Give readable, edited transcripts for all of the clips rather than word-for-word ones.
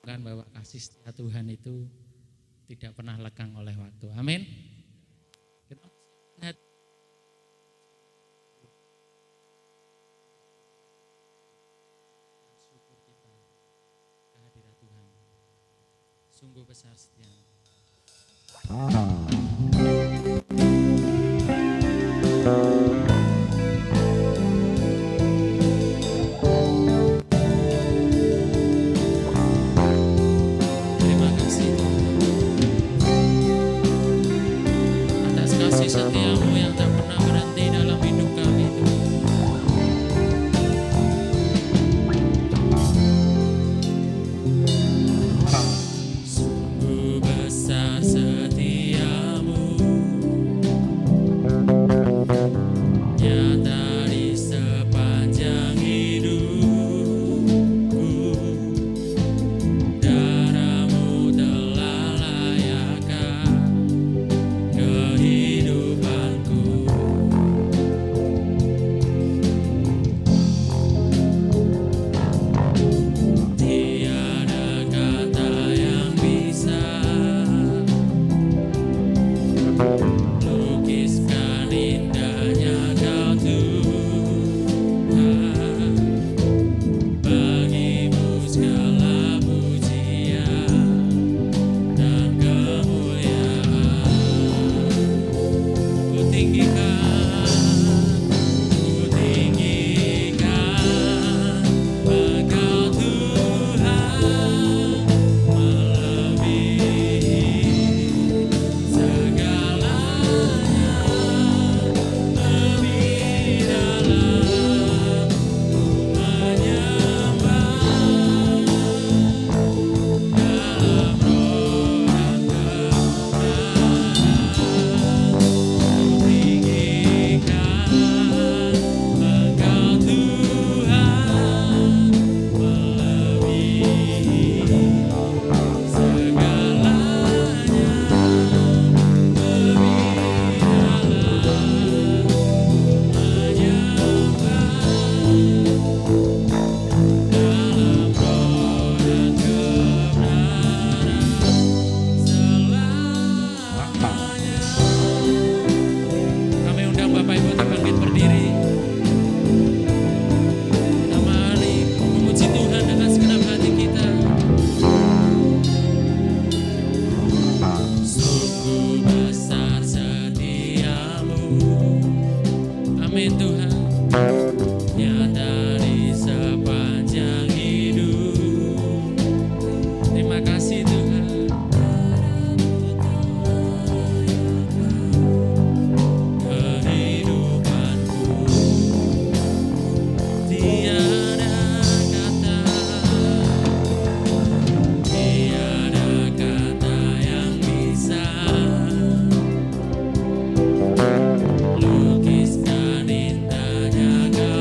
Kan bahwa kasih setia Tuhan itu tidak pernah lekang oleh waktu. Amin. Kita lihat syukur kita kehadirat Tuhan. Sungguh besar setia. Setiamu yang tak pernah berhenti dalam hidup kami Tuhan. Sungguh besar setiamu, nyata di sepanjang hidupku. Darahmu telah layakkan kehidupanku. Tiada kata yang bisa lukiskan indahnya Kau Tuhan. Bagimu segala pujian dan kemuliaan. Ku tinggikan Engkau Tuhan, melebihi segalanya, lebih dalam ku menyembah dalam roh dan kebenaran. Ku tinggikan Engkau Tuhan, melebihi segalanya, lebih dalam menyembah dalam roh dan kebenaran selamanya. Kami undang Bapak Ibu untuk bangkit berdiri. Kita mari memuji Tuhan dengan segenap hati kita. Sungguh besar setiamu, amin Tuhan, nyata di sepanjang hidup. Terima kasih Tuhan. Kehidupanku tiada kata yang bisa lukiskan indahnya Kau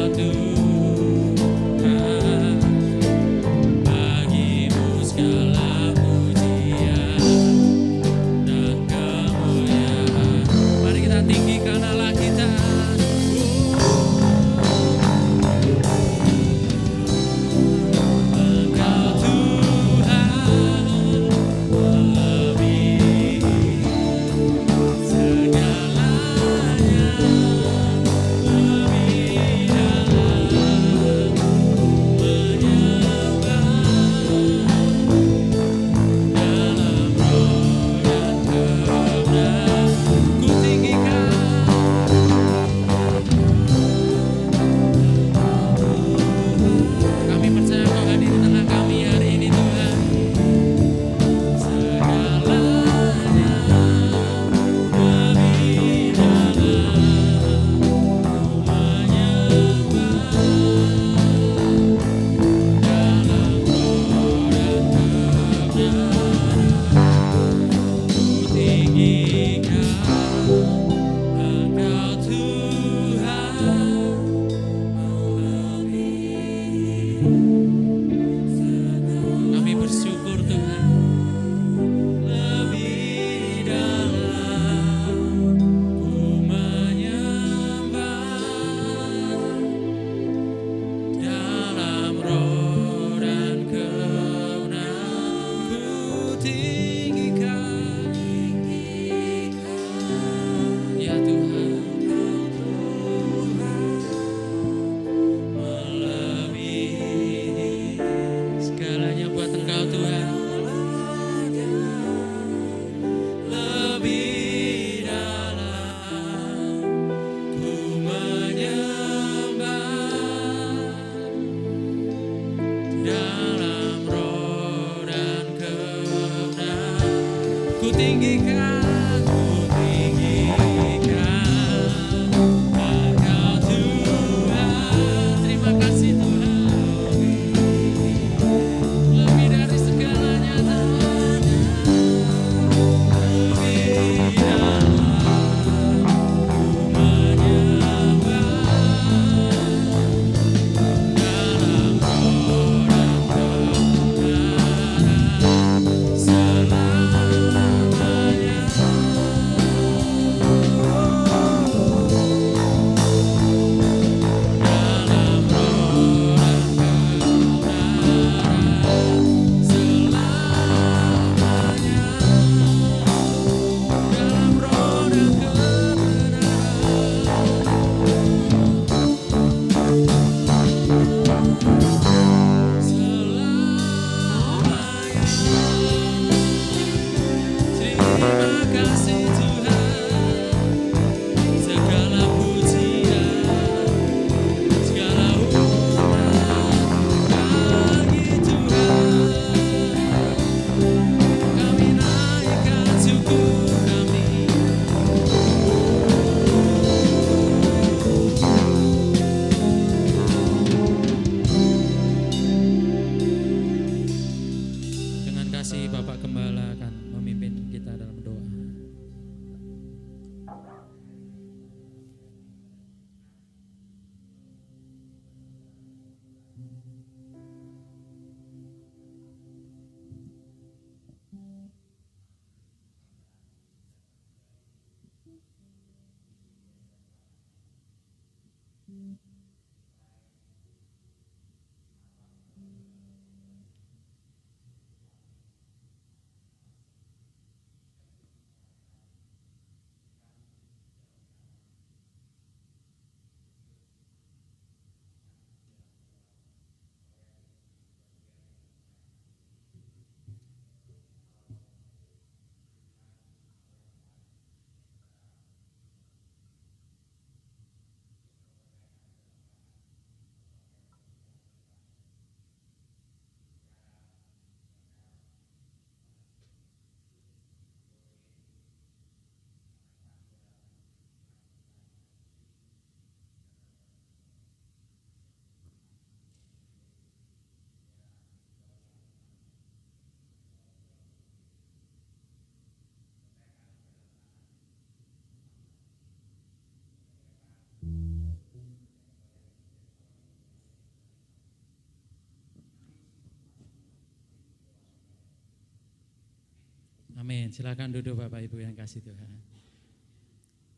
Amin. Silakan duduk Bapak Ibu yang kasih Tuhan.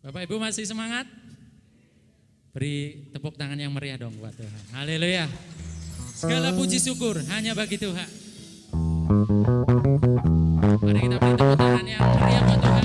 Bapak Ibu masih semangat? Beri tepuk tangan yang meriah dong buat Tuhan. Haleluya. Segala puji syukur hanya bagi Tuhan. Mari kita beri tepuk tangan yang meriah buat Tuhan.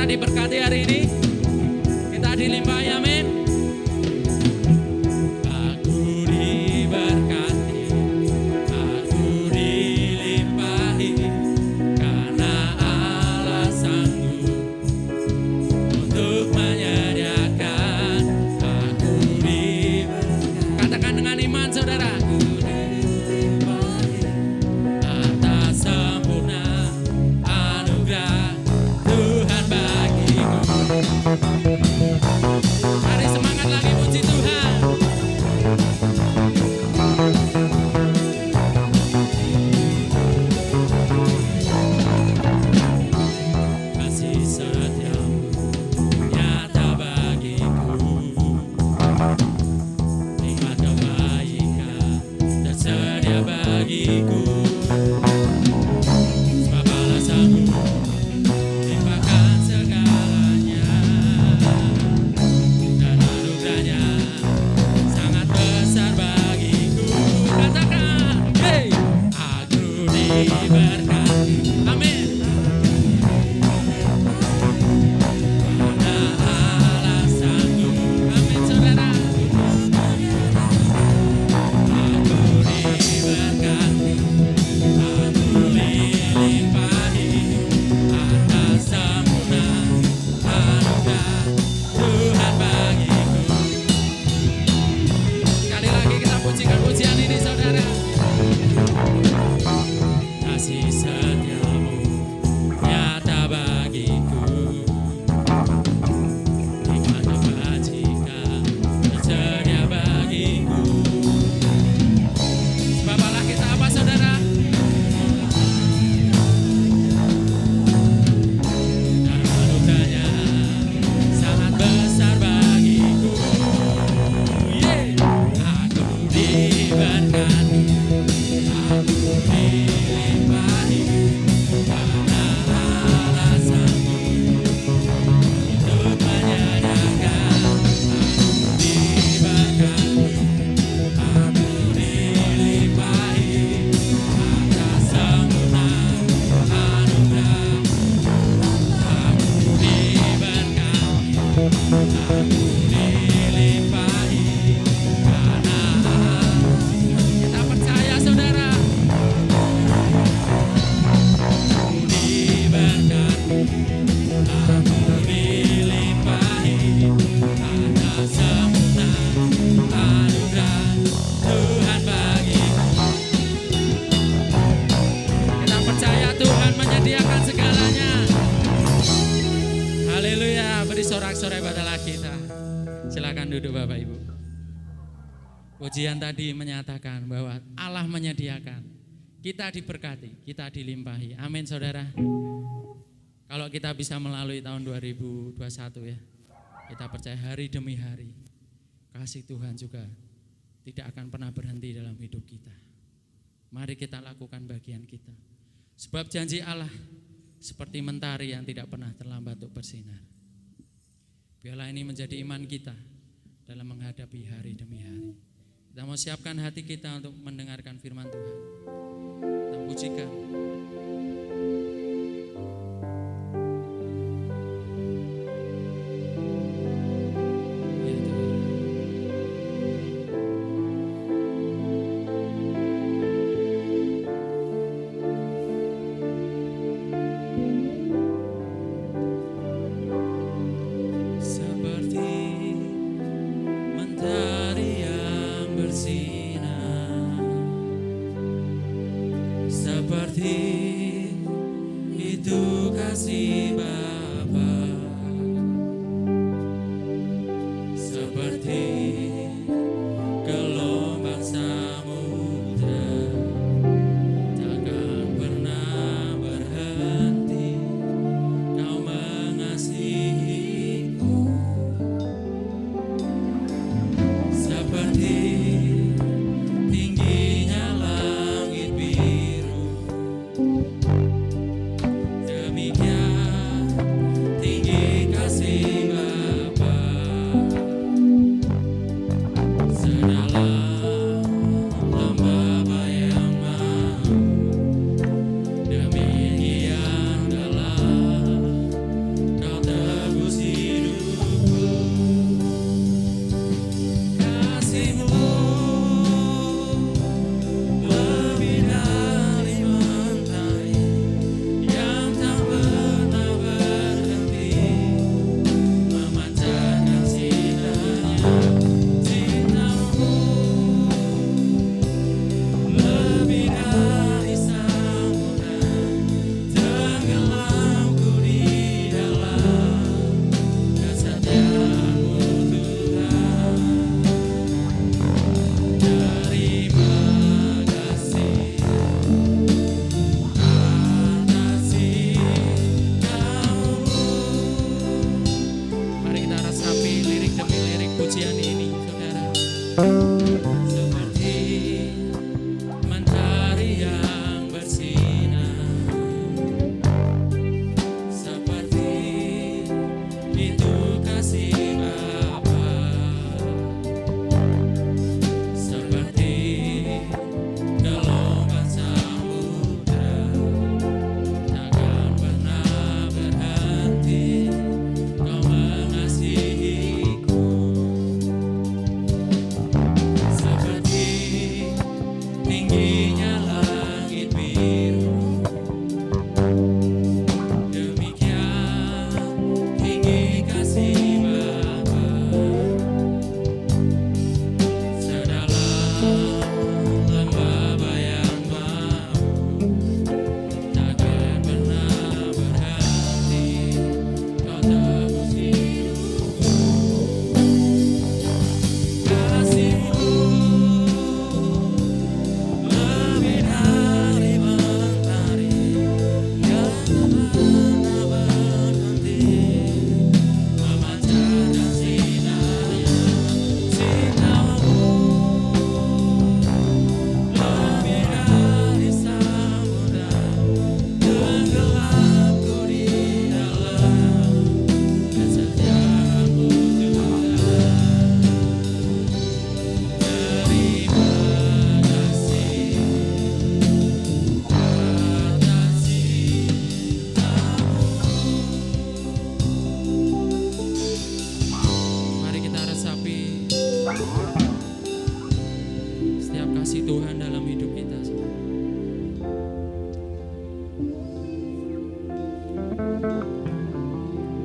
diberkati hari ini, kita dilimpahi, amin. Aku kasih setiamu nyata bagiku. Nikmat kebajikan tersedia bagiku. Sebab Allah kita apa saudara? Dan anugerahnya sangat besar bagiku. Aku diberkati, aku dilimpahi, karena Allah sanggup untuk menyediakan. Aku diberkati, aku dilimpahi, atas sempurna anugerah. Aku diberkati, aku dilimpahi, karena kita percaya saudara. Aku diberkati, aku dilimpahi, atas sempurna anugerah Tuhan bagiku. Kita percaya Tuhan menyediakan segalanya. Haleluya, beri sorak-sorai pada kita. Silakan duduk Bapak Ibu. Pujian tadi menyatakan bahwa Allah menyediakan. Kita diberkati, kita dilimpahi. Amin saudara. Kalau kita bisa melalui tahun 2021 ya, kita percaya hari demi hari kasih Tuhan juga tidak akan pernah berhenti dalam hidup kita. Mari kita lakukan bagian kita. Sebab janji Allah seperti mentari yang tidak pernah terlambat untuk bersinar. Biarlah ini menjadi iman kita dalam menghadapi hari demi hari. Kita mau siapkan hati kita untuk mendengarkan firman Tuhan. Kita pujikan. Ya Tuhan. Seperti mentari yang bersinar, seperti itu kasih Bapa, seperti gelombang samudra takkan pernah berhenti. Kau mengasihiku seperti tingginya langit biru, demikian tinggi kasih Bapa. Sedalam lembah yang mau, demikian dalam Kau tebus hidupku. Kasih-Mu lebih dari mentari yang tak pernah berhenti, memancarkan sinarnya. Cinta-Mu lebih dari samudra, tenggelamku di dalam kesetiaan-Mu Tuhan. Terima kasih atas sikap-Mu. Mari kita resapi lirik demi lirik pujian ini, saudara. Seperti mentari yang bersinar, seperti itu kasih Bapa, seperti gelombang samudra takkan pernah berhenti. Kau mengasihiku seperti kasih Tuhan dalam hidup kita.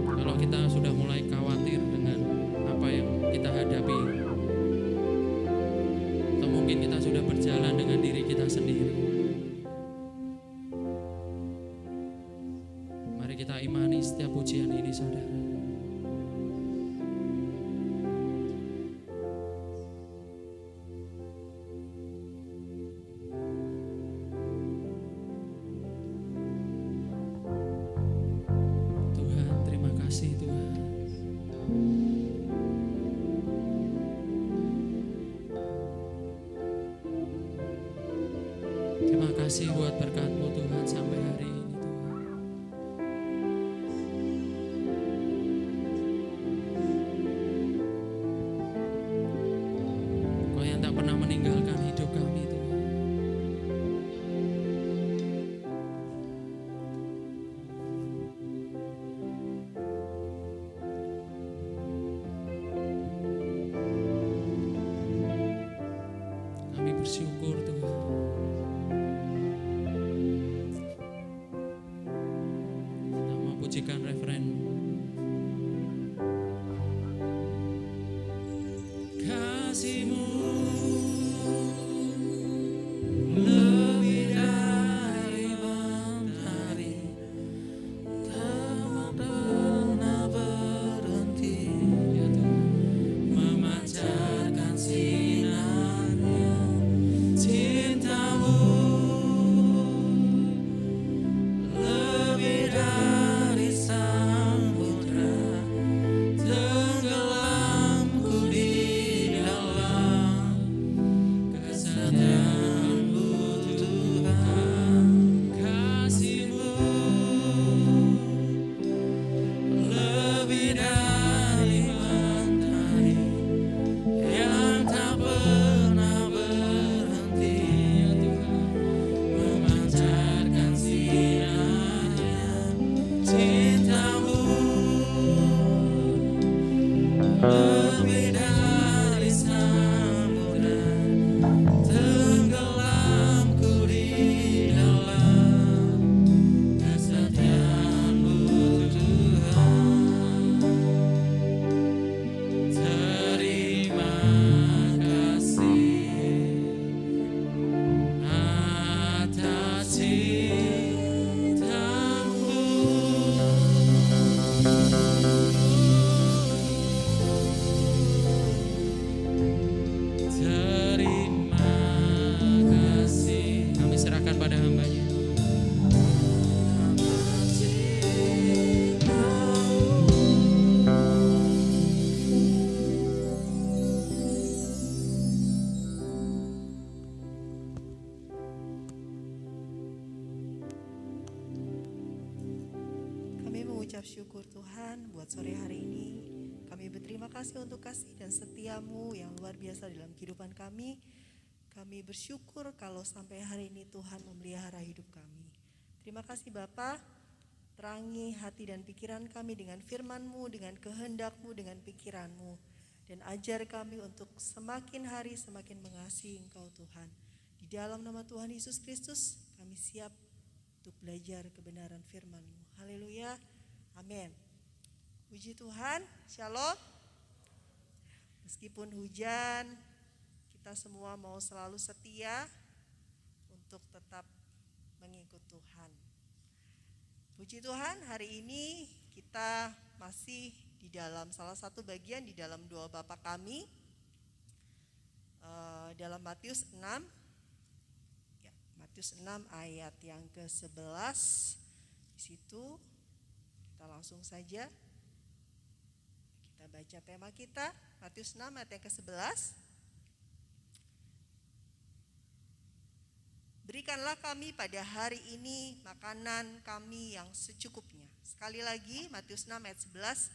Kalau kita sudah mulai khawatir dengan apa yang kita hadapi, atau mungkin kita sudah berjalan dengan diri kita sendiri, mari kita imani setiap pujian ini, saudara. Terima kasih buat berkat-Mu Tuhan sampai hari ini Tuhan. Kau yang tak pernah meninggalkan hidup kami Tuhan. Kami bersyukur Tuhan. Pujikan referen. Kasih-Mu lebih dari mentari, tak pernah berhenti, ya Tuhan, memancarkan sinarnya, cinta-Mu lebih dari samudra, tenggelamku di dalam kesetiaan-Mu Tuhan. Kasih-Mu lebih dari mentari yang tak pernah berhenti, ya Tuhan, memancarkan sinarnya, cinta-Mu lebih dari samudra, tenggelamku di dalam kesetiaan-Mu Tuhan. Terima kasih atas cinta-Mu. Terima kasih. Kami serahkan pada hamba-Nya. Kami mengucap syukur Tuhan buat sore hari ini. Kami berterima kasih untuk kasih dan setia-Mu yang luar biasa dalam kehidupan kami. Kami bersyukur kalau sampai hari ini Tuhan memelihara hidup kami. Terima kasih Bapa, terangi hati dan pikiran kami dengan firman-Mu, dengan kehendak-Mu, dengan pikiran-Mu. Dan ajar kami untuk semakin hari semakin mengasihi Engkau Tuhan. Di dalam nama Tuhan Yesus Kristus kami siap untuk belajar kebenaran firman-Mu. Haleluya, amin. Puji Tuhan, shalom. Meskipun hujan, kita semua mau selalu setia untuk tetap mengikut Tuhan. Puji Tuhan, hari ini kita masih di dalam salah satu bagian di dalam doa Bapa kami, dalam Matius 6. Matius 6 ayat yang ke-11. Di situ kita langsung saja kita baca tema kita, Matius 6 ayat yang ke-11. Berikanlah kami pada hari ini makanan kami yang secukupnya. Sekali lagi, Matius 6 ayat 11.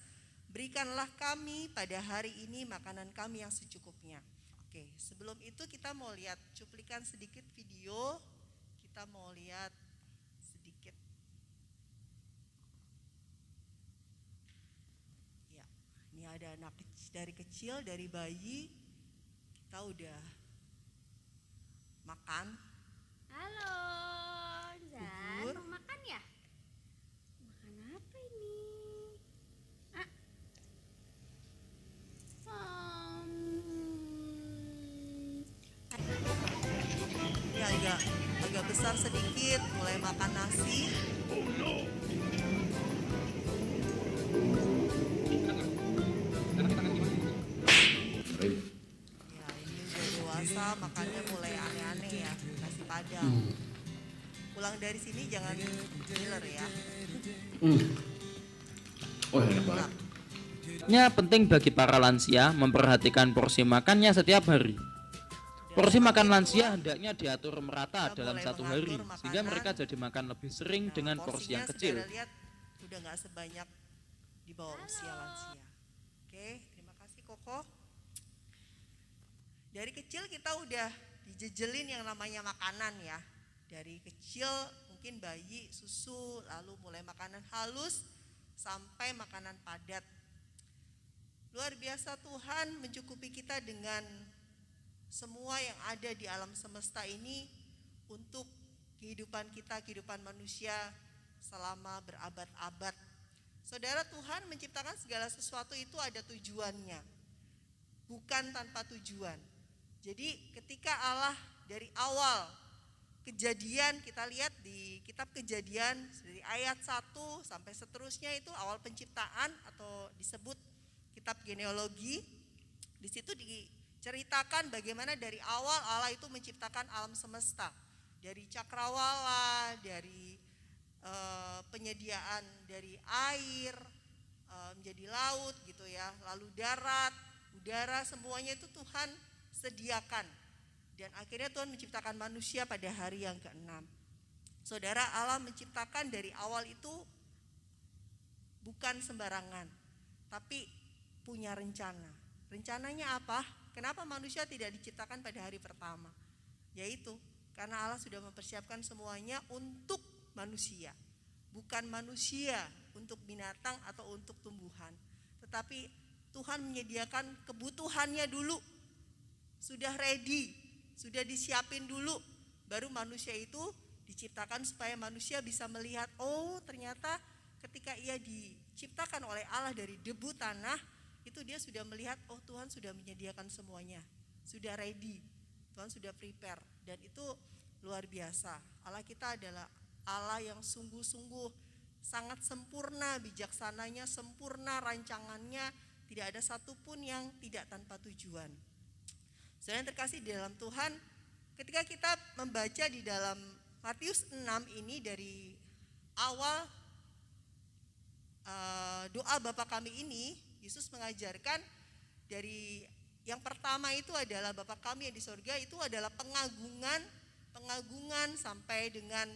Berikanlah kami pada hari ini makanan kami yang secukupnya. Oke, sebelum itu kita mau lihat cuplikan sedikit video. Kita mau lihat sedikit. Ya, ini ada anak dari kecil, dari bayi. Kita udah makan. Halo, Zan, Bubur. mau makan ya? Makan apa ini? Ah. Ini agak besar sedikit, mulai makan nasi. Ya, ini udah dewasa, makannya mulai aneh-aneh ya, nasi padang. Pulang dari sini jangan ngiler ya. Oh, enak banget. Penting bagi para lansia memperhatikan porsi makannya setiap hari. Porsi makan lansia hendaknya diatur merata Kita dalam mulai satu hari mengatur sehingga makanan. mereka jadi makan lebih sering Nah, dengan porsi yang porsinya kecil. saudara lihat udah nggak sebanyak di bawah usia lansia. Oke, terima kasih Koko. Dari kecil kita udah dijejelin yang namanya makanan ya. Dari kecil mungkin bayi susu, lalu mulai makanan halus sampai makanan padat. Luar biasa Tuhan mencukupi kita dengan semua yang ada di alam semesta ini untuk kehidupan kita, kehidupan manusia selama berabad-abad. Saudara, Tuhan menciptakan segala sesuatu itu ada tujuannya, bukan tanpa tujuan. Jadi ketika Allah dari awal Kejadian, kita lihat di kitab Kejadian dari ayat 1 sampai seterusnya itu awal penciptaan atau disebut kitab genealogi. Di situ diceritakan bagaimana dari awal Allah itu menciptakan alam semesta. Dari cakrawala, dari penyediaan dari air, menjadi laut gitu ya. Lalu darat, udara, semuanya itu Tuhan sediakan. Dan akhirnya Tuhan menciptakan manusia pada hari yang ke-6. Saudara, Allah menciptakan dari awal itu bukan sembarangan, tapi punya rencana. Rencananya apa? Kenapa manusia tidak diciptakan pada hari pertama? Yaitu karena Allah sudah mempersiapkan semuanya untuk manusia. Bukan manusia untuk binatang atau untuk tumbuhan. Tetapi Tuhan menyediakan kebutuhannya dulu. Sudah ready. Sudah disiapin dulu, baru manusia itu diciptakan supaya manusia bisa melihat, oh ternyata ketika ia diciptakan oleh Allah dari debu tanah, itu dia sudah melihat, oh Tuhan sudah menyediakan semuanya, sudah ready, Tuhan sudah prepare, dan itu luar biasa. Allah kita adalah Allah yang sungguh-sungguh sangat sempurna, bijaksananya sempurna, rancangannya tidak ada satupun yang tidak tanpa tujuan. Saudara yang terkasih di dalam Tuhan, ketika kita membaca di dalam Matius 6 ini dari awal doa Bapa kami ini, Yesus mengajarkan dari yang pertama itu adalah Bapa kami yang di sorga, itu adalah pengagungan sampai dengan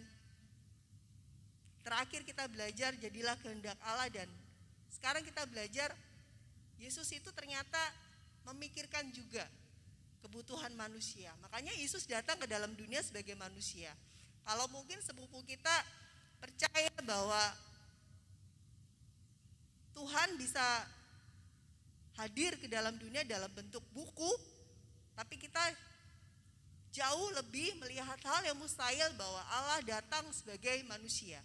terakhir kita belajar jadilah kehendak Allah, dan sekarang kita belajar Yesus itu ternyata memikirkan juga kebutuhan manusia. Makanya Yesus datang ke dalam dunia sebagai manusia. Kalau mungkin sepupu kita percaya bahwa Tuhan bisa hadir ke dalam dunia dalam bentuk buku, tapi kita jauh lebih melihat hal yang mustahil bahwa Allah datang sebagai manusia.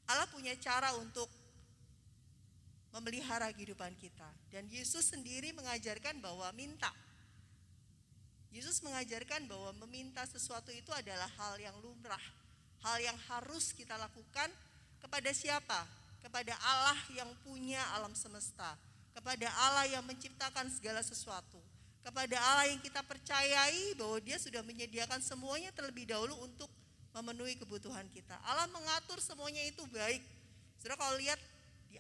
Allah punya cara untuk memelihara kehidupan kita. Dan Yesus sendiri mengajarkan bahwa minta. Yesus mengajarkan bahwa meminta sesuatu itu adalah hal yang lumrah, hal yang harus kita lakukan kepada siapa? Kepada Allah yang punya alam semesta, kepada Allah yang menciptakan segala sesuatu, kepada Allah yang kita percayai bahwa Dia sudah menyediakan semuanya terlebih dahulu untuk memenuhi kebutuhan kita. Allah mengatur semuanya itu baik. Saudara kalau lihat di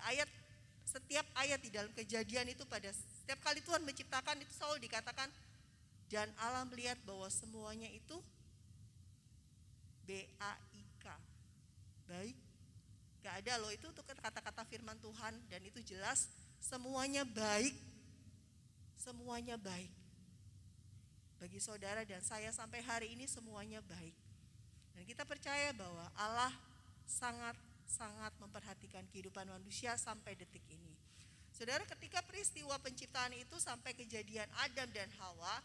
setiap ayat di dalam Kejadian itu, pada setiap kali Tuhan menciptakan itu selalu dikatakan, dan Allah melihat bahwa semuanya itu baik, baik. Gak ada loh, itu untuk kata-kata firman Tuhan, dan itu jelas semuanya baik, semuanya baik. Bagi saudara dan saya sampai hari ini semuanya baik. Dan kita percaya bahwa Allah sangat memperhatikan kehidupan manusia sampai detik ini. Saudara, ketika peristiwa penciptaan itu sampai kejadian Adam dan Hawa,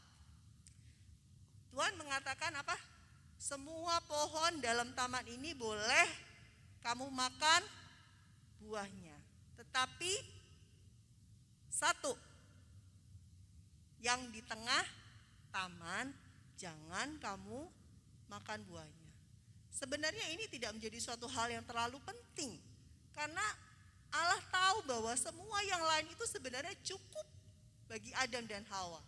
Tuhan mengatakan apa? Semua pohon dalam taman ini boleh kamu makan buahnya. Tetapi satu, yang di tengah taman jangan kamu makan buahnya. Sebenarnya ini tidak menjadi suatu hal yang terlalu penting, karena Allah tahu bahwa semua yang lain itu sebenarnya cukup bagi Adam dan Hawa.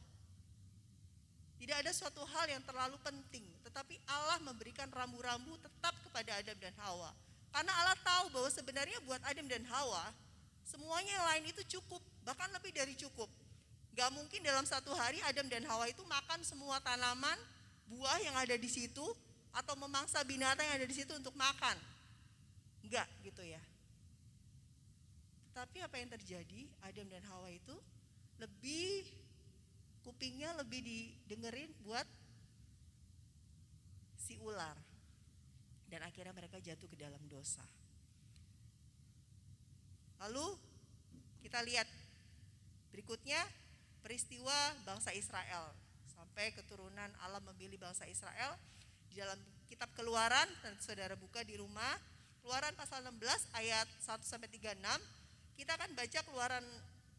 Tidak ada suatu hal yang terlalu penting, tetapi Allah memberikan rambu-rambu tetap kepada Adam dan Hawa. Karena Allah tahu bahwa sebenarnya buat Adam dan Hawa, semuanya yang lain itu cukup, bahkan lebih dari cukup. Gak mungkin dalam satu hari Adam dan Hawa itu makan semua tanaman, buah yang ada di situ, atau memangsa binatang yang ada di situ untuk makan. Enggak gitu ya. Tapi apa yang terjadi? Adam dan Hawa itu kupingnya lebih didengerin buat si ular. Dan akhirnya mereka jatuh ke dalam dosa. Lalu kita lihat berikutnya peristiwa bangsa Israel. Sampai keturunan Allah memilih bangsa Israel. Di dalam kitab Keluaran, dan saudara buka di rumah, Keluaran pasal 16 ayat 1-36. Kita akan baca Keluaran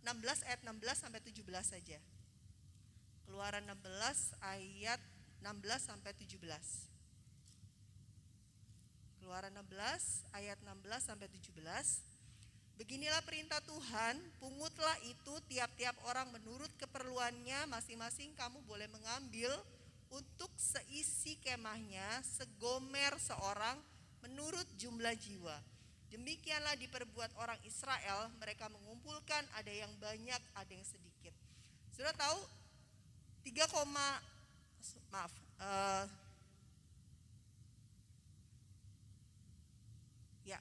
16 ayat 16 sampai 17 saja. Keluaran 16 ayat 16 sampai 17. Keluaran 16 ayat 16 sampai 17. Beginilah perintah Tuhan, pungutlah itu tiap-tiap orang menurut keperluannya masing-masing, kamu boleh mengambil untuk seisi kemahnya segomer seorang menurut jumlah jiwa. Demikianlah diperbuat orang Israel, mereka mengumpulkan, ada yang banyak, ada yang sedikit. Sudah tahu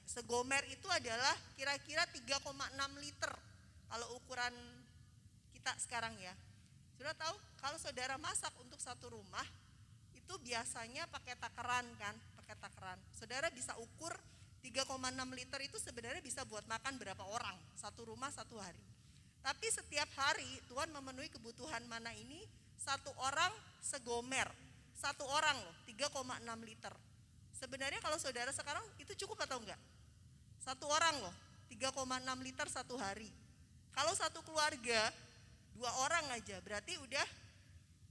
segomer itu adalah kira-kira 3,6 liter kalau ukuran kita sekarang ya. Sudah tahu kalau saudara masak untuk satu rumah itu biasanya pakai takaran kan, pakai takaran. Saudara bisa ukur 3,6 liter itu sebenarnya bisa buat makan berapa orang, satu rumah satu hari. Tapi setiap hari Tuhan memenuhi kebutuhan mana ini, satu orang segomer, satu orang loh, 3,6 liter. Sebenarnya kalau saudara sekarang itu cukup atau enggak? Satu orang loh, 3,6 liter satu hari. Kalau satu keluarga, 2 orang aja, berarti udah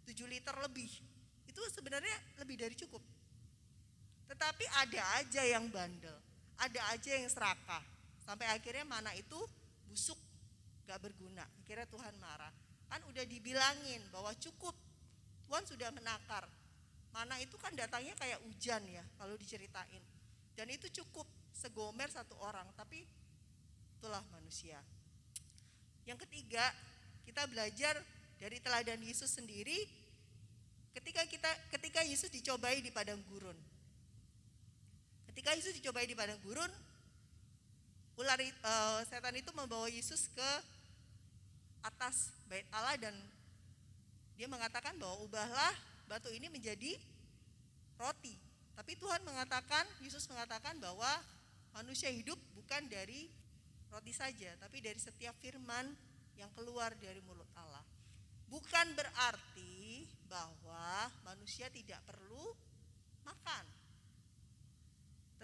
7 liter lebih. Itu sebenarnya lebih dari cukup. Tetapi ada aja yang bandel, ada aja yang serakah. Sampai akhirnya mana itu busuk, gak berguna. Akhirnya Tuhan marah. Kan udah dibilangin bahwa cukup, Tuhan sudah menakar. Mana itu kan datangnya kayak hujan ya kalau diceritain. Dan itu cukup segomer satu orang, tapi itulah manusia. Yang ketiga, kita belajar dari teladan Yesus sendiri ketika Yesus dicobai di padang gurun. Ketika Yesus dicobai di padang gurun, setan itu membawa Yesus ke atas bait Allah dan dia mengatakan bahwa ubahlah batu ini menjadi roti. Tapi Tuhan mengatakan, Yesus mengatakan bahwa manusia hidup bukan dari roti saja, tapi dari setiap firman yang keluar dari mulut Allah. Bukan berarti bahwa manusia tidak perlu makan.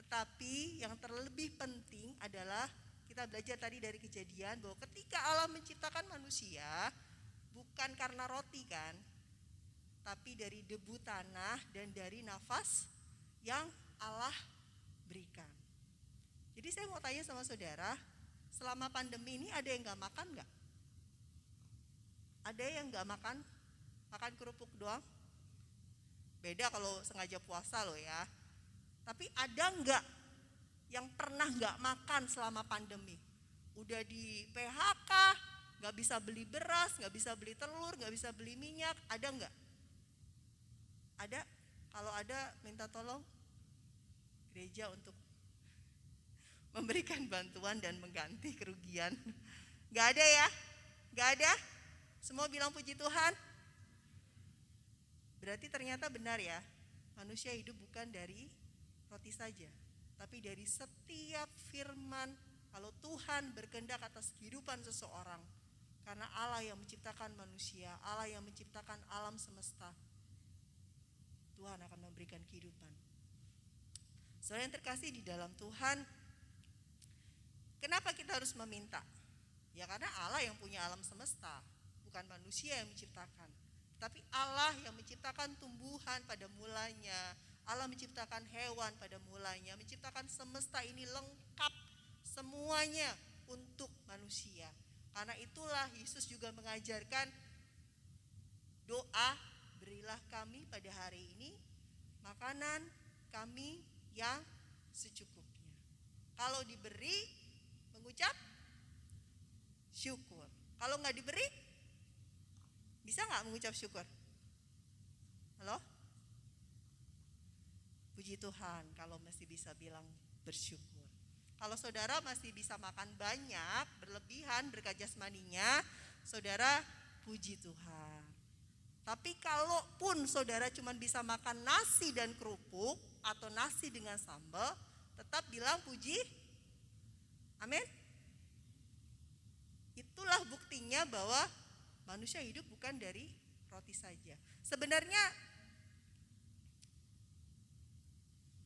Tetapi yang terlebih penting adalah kita belajar tadi dari Kejadian bahwa ketika Allah menciptakan manusia bukan karena roti kan, tapi dari debu tanah dan dari nafas yang Allah berikan. Jadi saya mau tanya sama saudara, selama pandemi ini ada yang gak makan gak? Ada yang gak makan? Makan kerupuk doang? Beda kalau sengaja puasa loh ya. Tapi ada gak yang pernah gak makan selama pandemi? Udah di PHK, gak bisa beli beras, gak bisa beli telur, gak bisa beli minyak, ada gak? Ada? Kalau ada minta tolong gereja untuk memberikan bantuan dan mengganti kerugian. Gak ada ya? Gak ada? Semua bilang puji Tuhan. Berarti ternyata benar ya, manusia hidup bukan dari roti saja, tapi dari setiap firman. Kalau Tuhan berkehendak atas kehidupan seseorang, karena Allah yang menciptakan manusia, Allah yang menciptakan alam semesta, Tuhan akan memberikan kehidupan. Saudara yang terkasih di dalam Tuhan, kenapa kita harus meminta? Ya karena Allah yang punya alam semesta, bukan manusia yang menciptakan. Tapi Allah yang menciptakan tumbuhan pada mulanya, Allah menciptakan hewan pada mulanya, menciptakan semesta ini lengkap semuanya untuk manusia. Karena itulah Yesus juga mengajarkan doa, berilah kami pada hari ini makanan kami yang secukupnya. Kalau diberi, mengucap syukur. Kalau nggak diberi, bisa nggak mengucap syukur? Halo? Puji Tuhan kalau masih bisa bilang bersyukur. Kalau saudara masih bisa makan banyak, berlebihan, berkat jasmaninya, saudara puji Tuhan. Tapi kalaupun saudara cuma bisa makan nasi dan kerupuk atau nasi dengan sambal, tetap bilang puji. Amin. Itulah buktinya bahwa manusia hidup bukan dari roti saja. Sebenarnya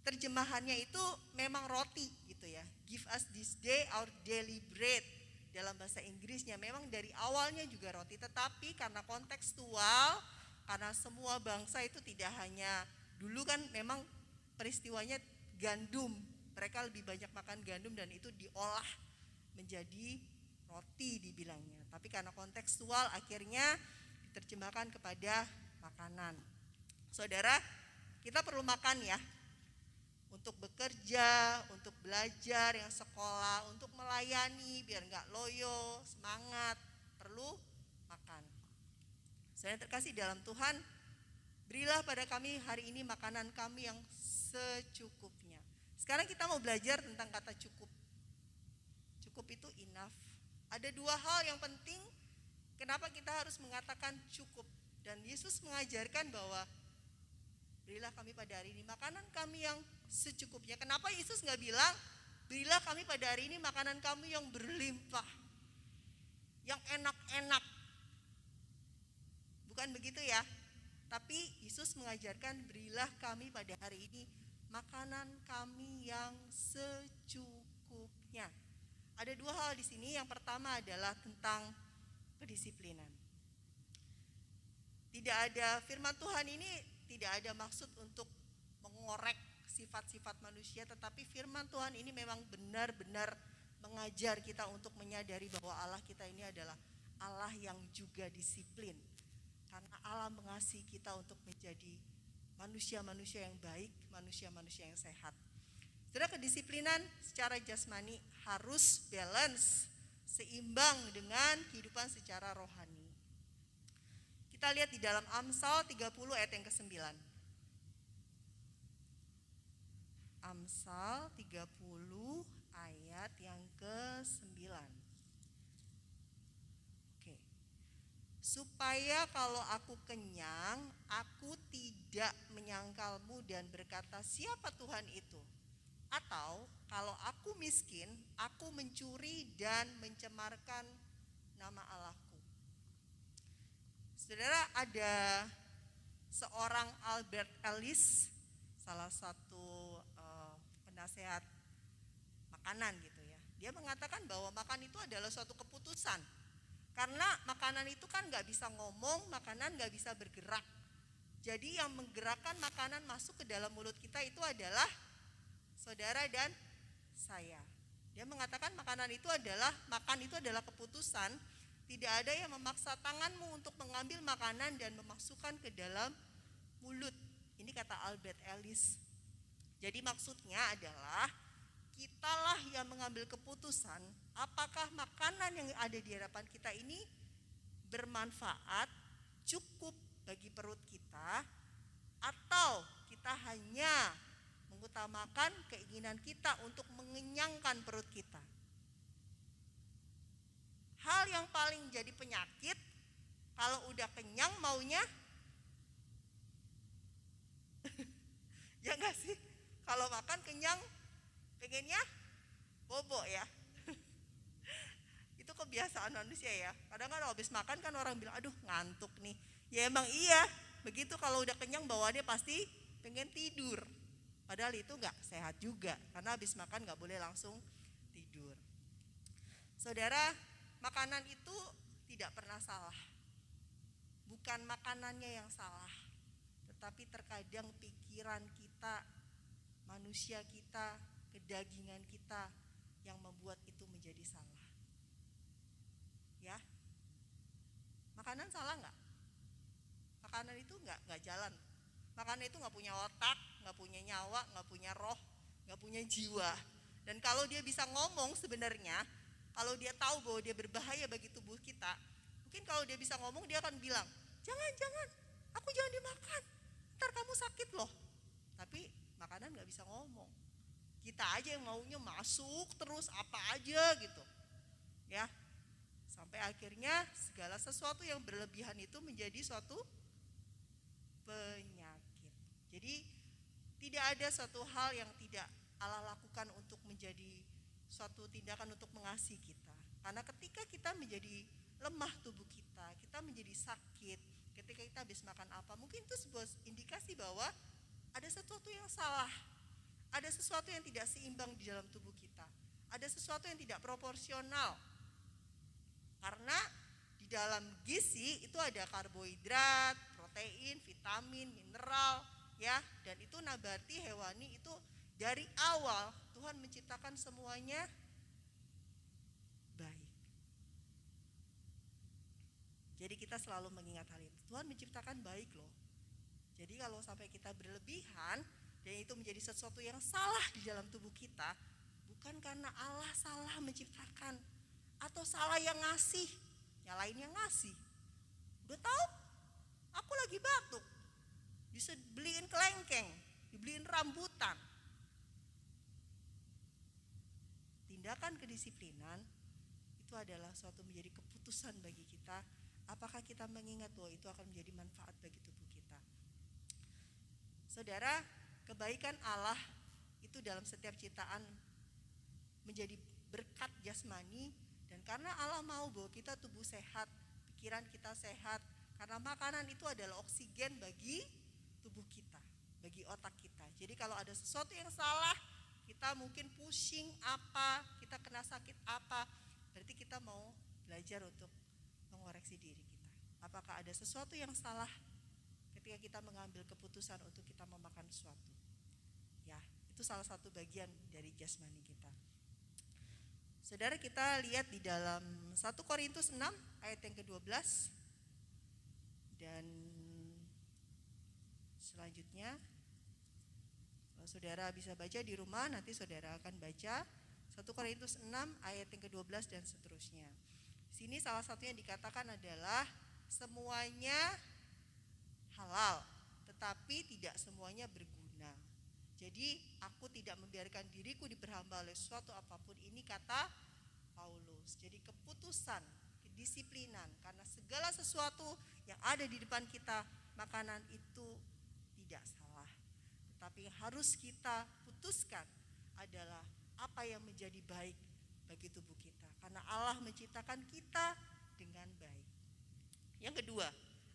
terjemahannya itu memang roti gitu ya. Give us this day our daily bread. Dalam bahasa Inggrisnya memang dari awalnya juga roti, tetapi karena kontekstual, karena semua bangsa itu tidak hanya dulu kan memang peristiwanya gandum, mereka lebih banyak makan gandum dan itu diolah menjadi roti dibilangnya. Tapi karena kontekstual akhirnya diterjemahkan kepada makanan. Saudara, kita perlu makan ya. Untuk bekerja, untuk belajar yang sekolah, untuk melayani biar enggak loyo, semangat, perlu makan. Saya terkasih dalam Tuhan, berilah pada kami hari ini makanan kami yang secukupnya. Sekarang kita mau belajar tentang kata cukup. Cukup itu enough. Ada dua hal yang penting kenapa kita harus mengatakan cukup. Dan Yesus mengajarkan bahwa berilah kami pada hari ini makanan kami yang secukupnya. Kenapa Yesus nggak bilang berilah kami pada hari ini makanan kami yang berlimpah, yang enak-enak? Bukan begitu ya. Tapi Yesus mengajarkan berilah kami pada hari ini makanan kami yang secukupnya. Ada dua hal di sini. Yang pertama adalah tentang kedisiplinan. Tidak ada, firman Tuhan ini tidak ada maksud untuk mengorek sifat-sifat manusia, tetapi firman Tuhan ini memang benar-benar mengajar kita untuk menyadari bahwa Allah kita ini adalah Allah yang juga disiplin. Karena Allah mengasihi kita untuk menjadi manusia-manusia yang baik, manusia-manusia yang sehat. Saudara, kedisiplinan secara jasmani harus balance, seimbang dengan kehidupan secara rohani. Kita lihat di dalam Amsal 30 ayat yang ke-9. Amsal 30 ayat yang ke-9. Oke. Supaya kalau aku kenyang, aku tidak menyangkalmu dan berkata, siapa Tuhan itu? Atau kalau aku miskin, aku mencuri dan mencemarkan nama Allahku. Saudara, ada seorang Albert Ellis, salah satu penasehat makanan gitu ya. Dia mengatakan bahwa makan itu adalah suatu keputusan. Karena makanan itu kan gak bisa ngomong, makanan gak bisa bergerak. Jadi yang menggerakkan makanan masuk ke dalam mulut kita itu adalah saudara dan saya. Dia mengatakan makan itu adalah keputusan. Tidak ada yang memaksa tanganmu untuk mengambil makanan dan memasukkan ke dalam mulut. Ini kata Albert Ellis. Jadi maksudnya adalah kitalah yang mengambil keputusan apakah makanan yang ada di hadapan kita ini bermanfaat, cukup bagi perut kita, atau kita hanya mengutamakan keinginan kita untuk mengenyangkan perut kita. Hal yang paling jadi penyakit, kalau udah kenyang maunya ya enggak sih? Kalau makan kenyang pengennya bobo ya. Itu kebiasaan manusia ya. Kadang-kadang habis makan kan orang bilang, aduh ngantuk nih. Ya emang iya, begitu kalau udah kenyang bawaannya pasti pengen tidur. Padahal itu nggak sehat juga, karena habis makan nggak boleh langsung tidur. Saudara, makanan itu tidak pernah salah. Bukan makanannya yang salah, tetapi terkadang pikiran kita, manusia kita, kedagingan kita yang membuat itu menjadi salah. Ya, makanan salah nggak? Makanan itu nggak jalan. Makanan itu nggak punya otak, nggak punya nyawa, nggak punya roh, nggak punya jiwa. Dan kalau dia bisa ngomong sebenarnya, kalau dia tahu bahwa dia berbahaya bagi tubuh kita, mungkin kalau dia bisa ngomong dia akan bilang, jangan, aku jangan dimakan, ntar kamu sakit loh. Tapi makanan nggak bisa ngomong. Kita aja yang maunya masuk terus apa aja gitu, ya. Sampai akhirnya segala sesuatu yang berlebihan itu menjadi suatu penyakit. Jadi tidak ada suatu hal yang tidak Allah lakukan untuk menjadi suatu tindakan untuk mengasihi kita. Karena ketika kita menjadi lemah tubuh kita, kita menjadi sakit, ketika kita habis makan apa, mungkin itu sebuah indikasi bahwa ada sesuatu yang salah, ada sesuatu yang tidak seimbang di dalam tubuh kita, ada sesuatu yang tidak proporsional. Karena di dalam gizi itu ada karbohidrat, protein, vitamin, mineral, ya, dan itu nabati, hewani, itu dari awal Tuhan menciptakan semuanya baik. Jadi kita selalu mengingat hal itu. Tuhan menciptakan baik loh. Jadi kalau sampai kita berlebihan dan itu menjadi sesuatu yang salah di dalam tubuh kita, bukan karena Allah salah menciptakan atau salah yang ngasih, yang lainnya ngasih. Udah tahu, aku lagi batuk, dibeliin kelengkeng, dibeliin rambutan. Tindakan kedisiplinan itu adalah suatu menjadi keputusan bagi kita. Apakah kita mengingat bahwa itu akan menjadi manfaat bagi tubuh kita? Saudara, kebaikan Allah itu dalam setiap ciptaan menjadi berkat jasmani, dan karena Allah mau bahwa kita tubuh sehat, pikiran kita sehat, karena makanan itu adalah oksigen bagi tubuh kita, bagi otak kita. Jadi kalau ada sesuatu yang salah, kita mungkin pusing apa, kita kena sakit apa, berarti kita mau belajar untuk mengoreksi diri kita. Apakah ada sesuatu yang salah ketika kita mengambil keputusan untuk kita memakan sesuatu? Ya, itu salah satu bagian dari jasmani kita. Saudara, kita lihat di dalam 1 Korintus 6 ayat yang ke-12 dan selanjutnya. Kalau saudara bisa baca di rumah, nanti saudara akan baca 1 Korintus 6 ayat yang ke-12 dan seterusnya. Di sini salah satunya dikatakan adalah semuanya halal, tetapi tidak semuanya berguna. Jadi aku tidak membiarkan diriku diperhamba oleh suatu apapun, ini kata Paulus. Jadi keputusan, kedisiplinan, karena segala sesuatu yang ada di depan kita, makanan itu tidak salah. Tetapi yang harus kita putuskan adalah apa yang menjadi baik bagi tubuh kita. Karena Allah menciptakan kita dengan baik. Yang kedua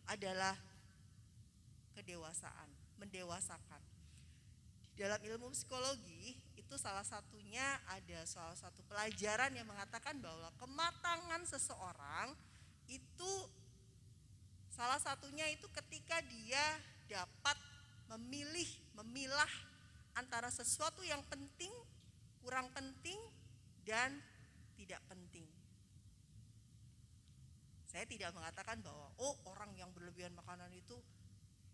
adalah kedewasaan, mendewasakan. Dalam ilmu psikologi itu salah satunya ada salah satu pelajaran yang mengatakan bahwa kematangan seseorang itu salah satunya itu ketika dia dapat memilah antara sesuatu yang penting, kurang penting, dan tidak penting. Saya tidak mengatakan bahwa orang yang berlebihan makanan itu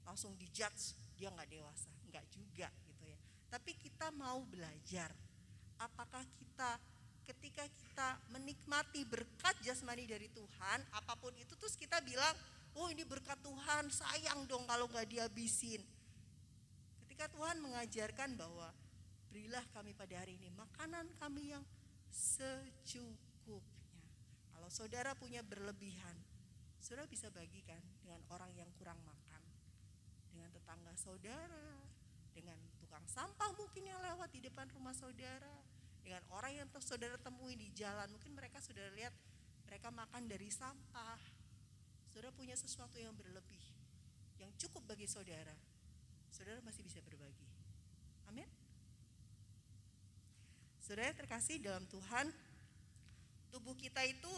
langsung dijudge, dia nggak dewasa, nggak juga gitu ya. Tapi kita mau belajar, apakah kita ketika kita menikmati berkat jasmani dari Tuhan, apapun itu terus kita bilang, ini berkat Tuhan, sayang dong kalau nggak dihabisin. Ketika Tuhan mengajarkan bahwa berilah kami pada hari ini makanan kami yang secukupnya. Kalau saudara punya berlebihan, saudara bisa bagikan dengan orang yang kurang makan, dengan tetangga saudara, dengan tukang sampah mungkin yang lewat di depan rumah saudara, dengan orang yang saudara temui di jalan. Mungkin mereka saudara lihat mereka makan dari sampah. Saudara punya sesuatu yang berlebih, yang cukup bagi saudara. saudara masih bisa berbagi. Amin. Saudara terkasih dalam Tuhan, tubuh kita itu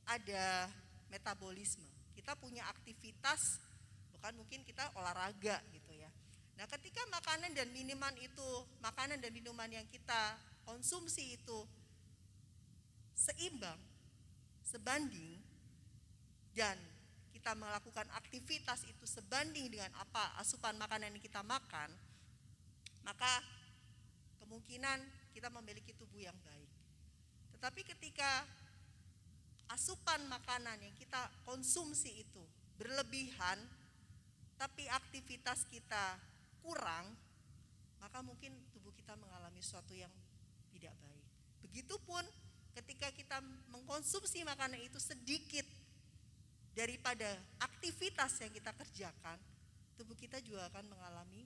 ada metabolisme. Kita punya aktivitas, bukan mungkin kita olahraga gitu ya. Nah, ketika makanan dan minuman yang kita konsumsi itu seimbang, sebanding, dan kita melakukan aktivitas itu sebanding dengan apa asupan makanan yang kita makan, maka kemungkinan kita memiliki tubuh yang baik. Tetapi ketika asupan makanan yang kita konsumsi itu berlebihan, tapi aktivitas kita kurang, maka mungkin tubuh kita mengalami sesuatu yang tidak baik. Begitupun ketika kita mengkonsumsi makanan itu sedikit daripada aktivitas yang kita kerjakan, tubuh kita juga akan mengalami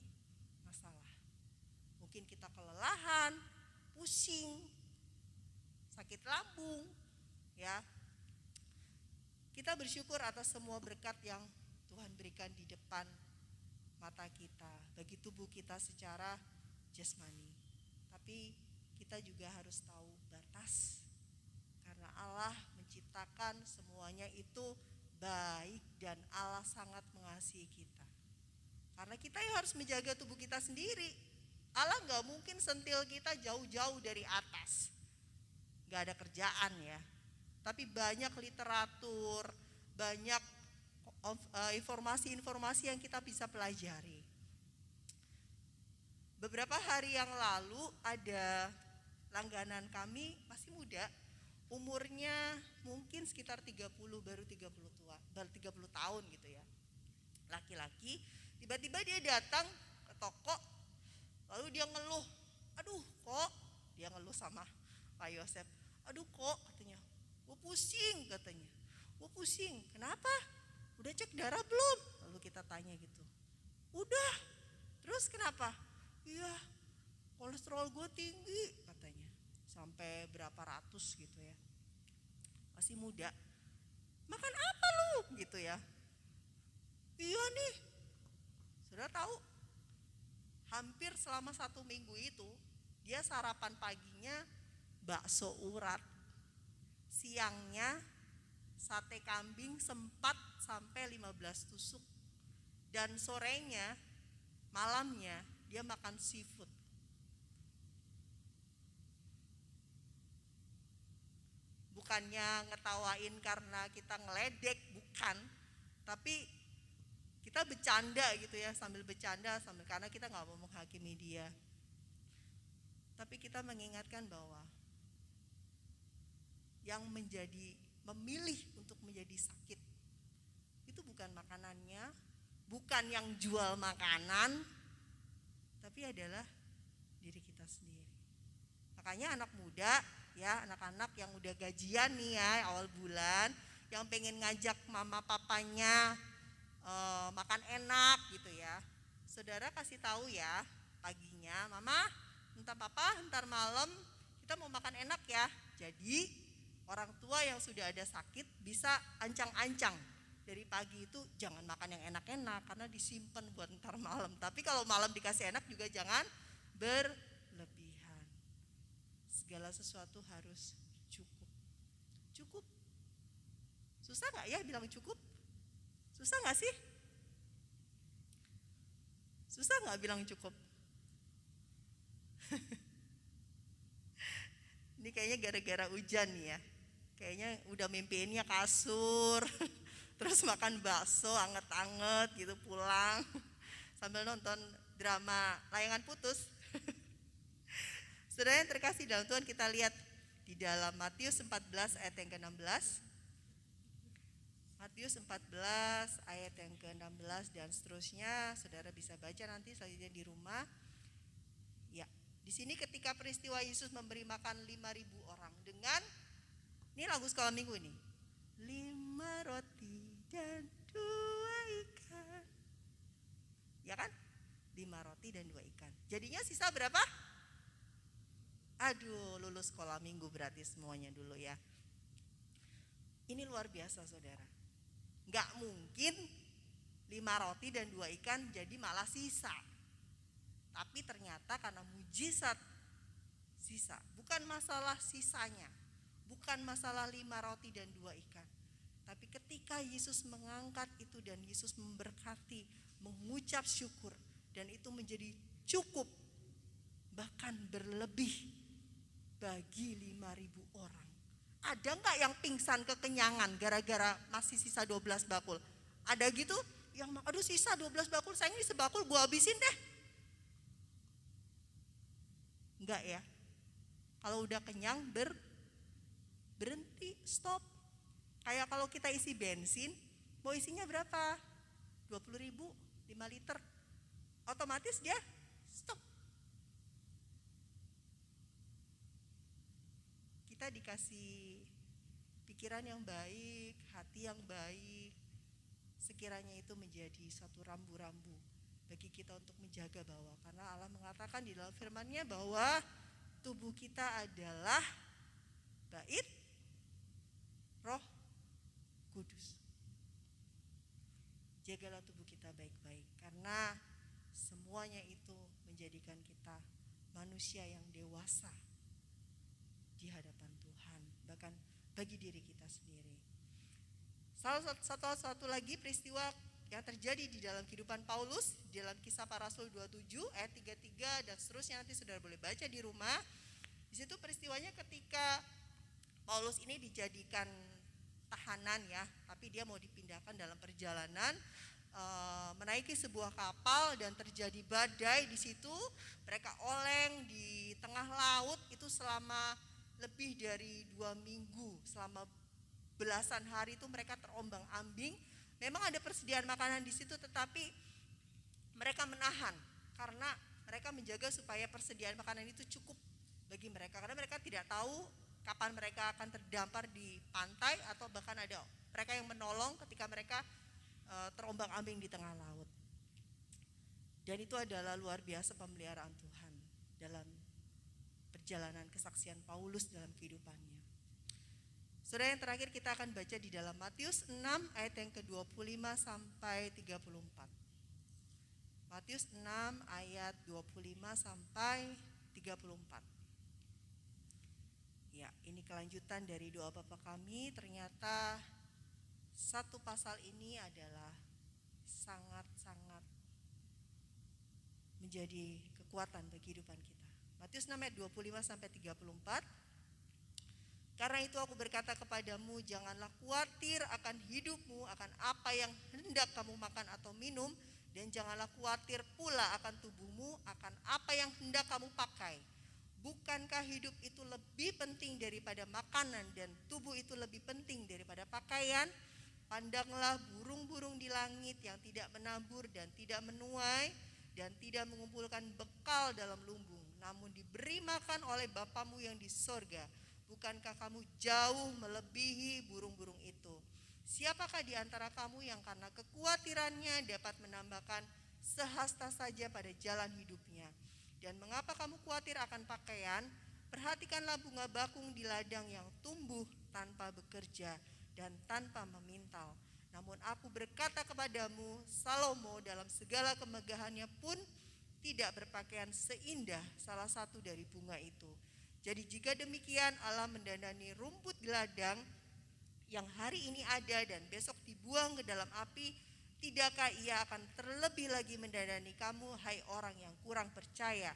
masalah. Mungkin kita kelelahan, pusing, sakit lambung, ya. Kita bersyukur atas semua berkat yang Tuhan berikan di depan mata kita, bagi tubuh kita secara jasmani. Tapi kita juga harus tahu batas, karena Allah menciptakan semuanya itu baik dan Allah sangat mengasihi kita. Karena kita yang harus menjaga tubuh kita sendiri. Allah gak mungkin sentil kita jauh-jauh dari atas, gak ada kerjaan ya. Tapi banyak literatur, banyak informasi-informasi yang kita bisa pelajari. Beberapa hari yang lalu ada langganan kami, masih muda, umurnya mungkin sekitar 30 tahun gitu ya. Laki-laki, tiba-tiba dia datang ke toko, lalu dia ngeluh, aduh kok, dia ngeluh sama Pak Yosef, aduh kok katanya, gue pusing katanya, gue pusing, kenapa? Udah cek darah belum? Lalu kita tanya gitu, udah, terus kenapa? Iya, kolesterol gue tinggi katanya, sampai berapa ratus gitu ya, masih muda, makan apa lu gitu ya. Iya nih, sudah tahu, hampir selama 1 minggu itu dia sarapan paginya bakso urat, siangnya sate kambing sempat sampai 15 tusuk, dan sorenya, malamnya dia makan seafood. Bukannya ngetawain karena kita ngeledek, bukan, tapi kita bercanda gitu ya, sambil karena kita nggak mau menghakimi dia. Tapi kita mengingatkan bahwa yang memilih untuk menjadi sakit itu bukan makanannya, bukan yang jual makanan, tapi adalah diri kita sendiri. Makanya anak muda ya, anak-anak yang udah gajian nih ya awal bulan, yang pengen ngajak mama papanya makan enak gitu ya, saudara kasih tahu ya paginya, mama, entar papa, entar malam kita mau makan enak ya. Jadi orang tua yang sudah ada sakit bisa ancang-ancang dari pagi itu jangan makan yang enak-enak karena disimpan buat entar malam. Tapi kalau malam dikasih enak juga jangan berlebihan. Segala sesuatu harus cukup. Cukup. Susah gak ya bilang cukup? Susah gak sih? Susah gak bilang cukup? Ini kayaknya gara-gara hujan nih ya. Kayaknya udah mimpiinnya kasur, terus makan bakso anget-anget gitu pulang, sambil nonton drama Layangan Putus. Saudara yang terkasih dalam Tuhan, kita lihat di dalam Matius 14 ayat yang ke-16. Matius 14 ayat yang ke-16 dan seterusnya, saudara bisa baca nanti selanjutnya di rumah. Ya, di sini ketika peristiwa Yesus memberi makan 5.000 orang dengan, ini lagu sekolah minggu ini, 5 roti dan 2 ikan. Ya kan? 5 roti dan 2 ikan. Jadinya sisa berapa? Aduh, lulus sekolah minggu berarti semuanya dulu ya. Ini luar biasa saudara. Gak mungkin 5 roti dan 2 ikan jadi malah sisa. Tapi ternyata karena mujizat sisa, bukan masalah sisanya, bukan masalah 5 roti dan 2 ikan. Tapi ketika Yesus mengangkat itu dan Yesus memberkati, mengucap syukur, dan itu menjadi cukup, bahkan berlebih bagi 5.000 orang. Ada nggak yang pingsan kekenyangan gara-gara masih sisa 12 bakul? Ada gitu? Yang aduh sisa 12 bakul, sayang ini sebakul gue habisin deh. Enggak ya. Kalau udah kenyang berhenti, stop. Kayak kalau kita isi bensin, mau isinya berapa? 20.000, 5 liter. Otomatis dia stop. Kita dikasih pikiran yang baik, hati yang baik. Sekiranya itu menjadi suatu rambu-rambu bagi kita untuk menjaga bahwa, karena Allah mengatakan di dalam firman-Nya bahwa tubuh kita adalah bait Roh Kudus. Jagalah tubuh kita baik-baik, karena semuanya itu menjadikan kita manusia yang dewasa di hadapan Tuhan, bahkan bagi diri kita sendiri. Satu lagi peristiwa yang terjadi di dalam kehidupan Paulus, di dalam Kisah Para Rasul 27 ayat 33 dan seterusnya, nanti saudara boleh baca di rumah. Di situ peristiwanya ketika Paulus ini dijadikan tahanan ya, tapi dia mau dipindahkan dalam perjalanan, menaiki sebuah kapal dan terjadi badai di situ. Mereka oleng di tengah laut itu selama lebih dari 2 minggu, selama belasan hari itu mereka terombang-ambing. Memang ada persediaan makanan di situ, tetapi mereka menahan karena mereka menjaga supaya persediaan makanan itu cukup bagi mereka, karena mereka tidak tahu kapan mereka akan terdampar di pantai, atau bahkan ada mereka yang menolong ketika mereka terombang-ambing di tengah laut. Dan itu adalah luar biasa pemeliharaan Tuhan dalam perjalanan kesaksian Paulus dalam kehidupannya. Saudara, yang terakhir kita akan baca di dalam Matius 6 ayat yang ke-25 sampai 34. Matius 6 ayat 25 sampai 34. Ya, ini kelanjutan dari doa Bapa kami. Ternyata satu pasal ini adalah sangat-sangat menjadi kekuatan bagi kehidupan kita. Matius 6 ayat 25 sampai 34. Karena itu aku berkata kepadamu, janganlah khawatir akan hidupmu, akan apa yang hendak kamu makan atau minum, dan janganlah khawatir pula akan tubuhmu, akan apa yang hendak kamu pakai. Bukankah hidup itu lebih penting daripada makanan, dan tubuh itu lebih penting daripada pakaian? Pandanglah burung-burung di langit yang tidak menabur dan tidak menuai dan tidak mengumpulkan bekal dalam lumbung, namun diberi makan oleh Bapamu yang di sorga. Bukankah kamu jauh melebihi burung-burung itu? Siapakah di antara kamu yang karena kekhawatirannya dapat menambahkan sehasta saja pada jalan hidupnya? Dan mengapa kamu khawatir akan pakaian? Perhatikanlah bunga bakung di ladang yang tumbuh tanpa bekerja dan tanpa memintal. Namun aku berkata kepadamu, Salomo dalam segala kemegahannya pun tidak berpakaian seindah salah satu dari bunga itu. Jadi jika demikian Allah mendandani rumput di ladang yang hari ini ada dan besok dibuang ke dalam api, tidakkah ia akan terlebih lagi mendandani kamu, hai orang yang kurang percaya?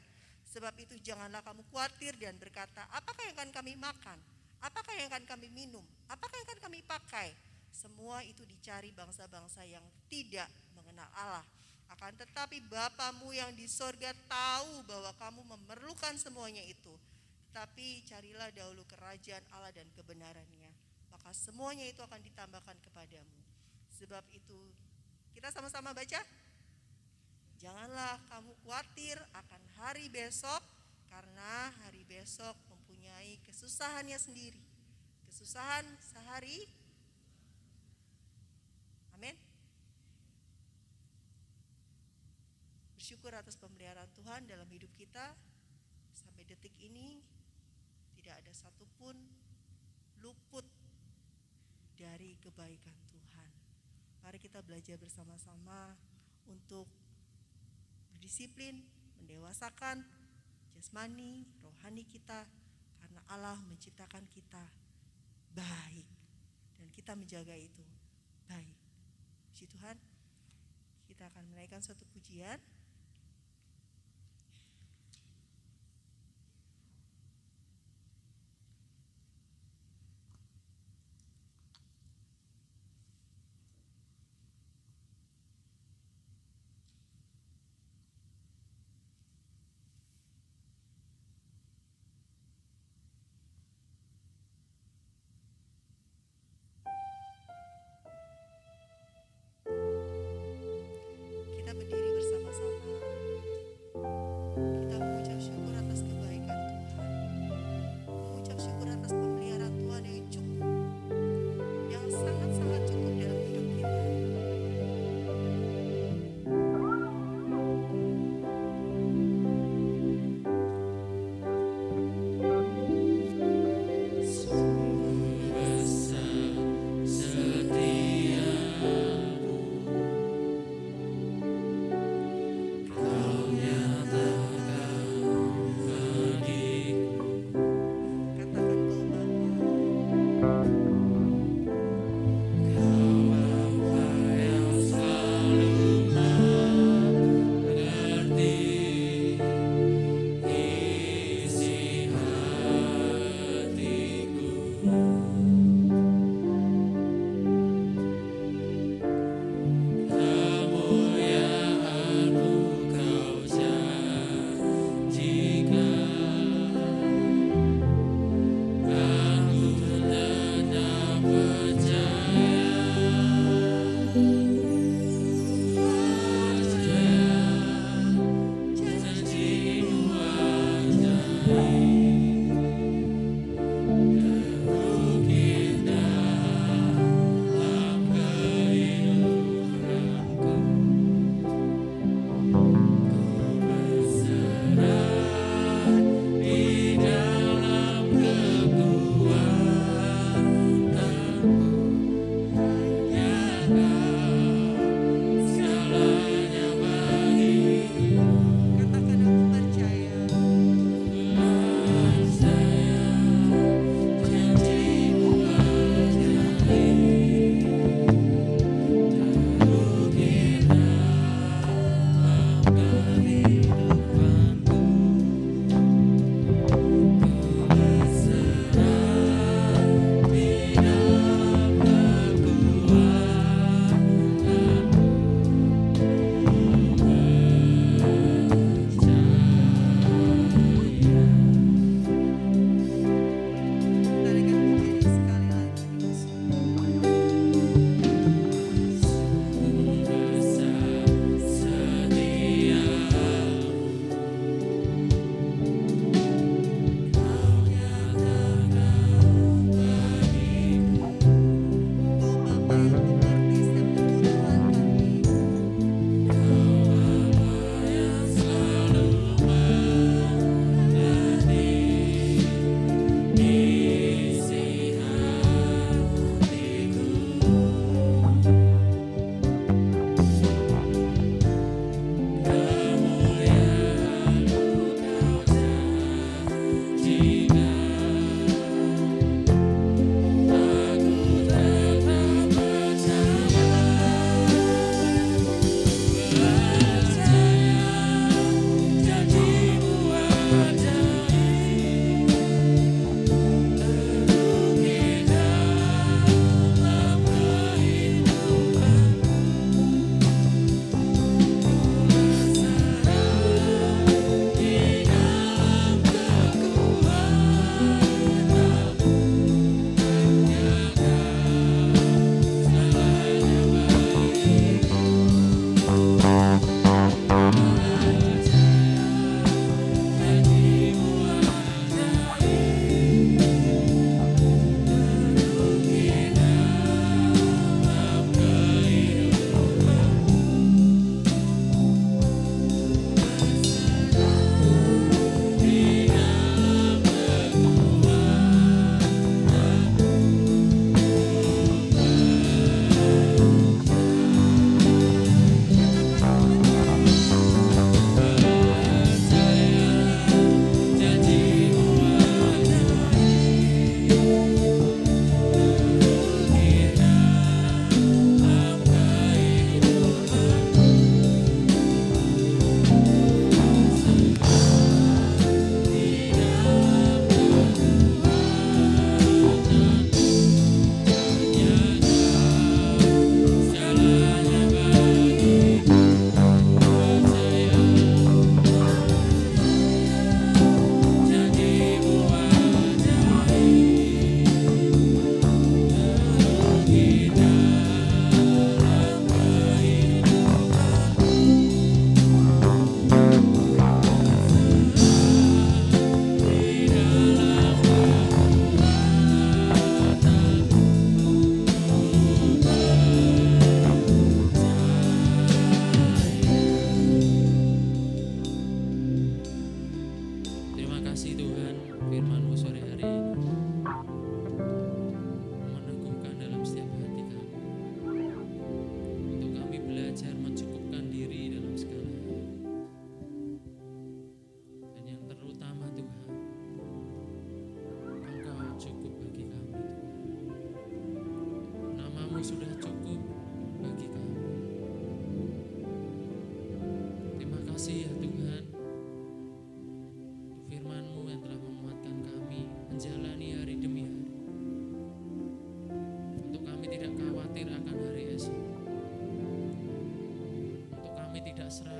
Sebab itu janganlah kamu khawatir dan berkata, apakah yang akan kami makan? Apakah yang akan kami minum? Apakah yang akan kami pakai? Semua itu dicari bangsa-bangsa yang tidak mengenal Allah. Akan tetapi Bapamu yang di sorga tahu bahwa kamu memerlukan semuanya itu. Tapi carilah dahulu kerajaan Allah dan kebenarannya, maka semuanya itu akan ditambahkan kepadamu. Sebab itu kita sama-sama baca. Janganlah kamu khawatir akan hari besok, karena hari besok mempunyai kesusahannya sendiri. Kesusahan sehari. Amin. Bersyukur atas pemeliharaan Tuhan dalam hidup kita. Sampai detik ini tidak ada satupun luput dari kebaikan Tuhan. Mari kita belajar bersama-sama untuk berdisiplin mendewasakan jasmani, rohani kita, karena Allah menciptakan kita baik dan kita menjaga itu baik. Puji Tuhan, kita akan menaikkan suatu pujian. Kita berdiri bersama-sama.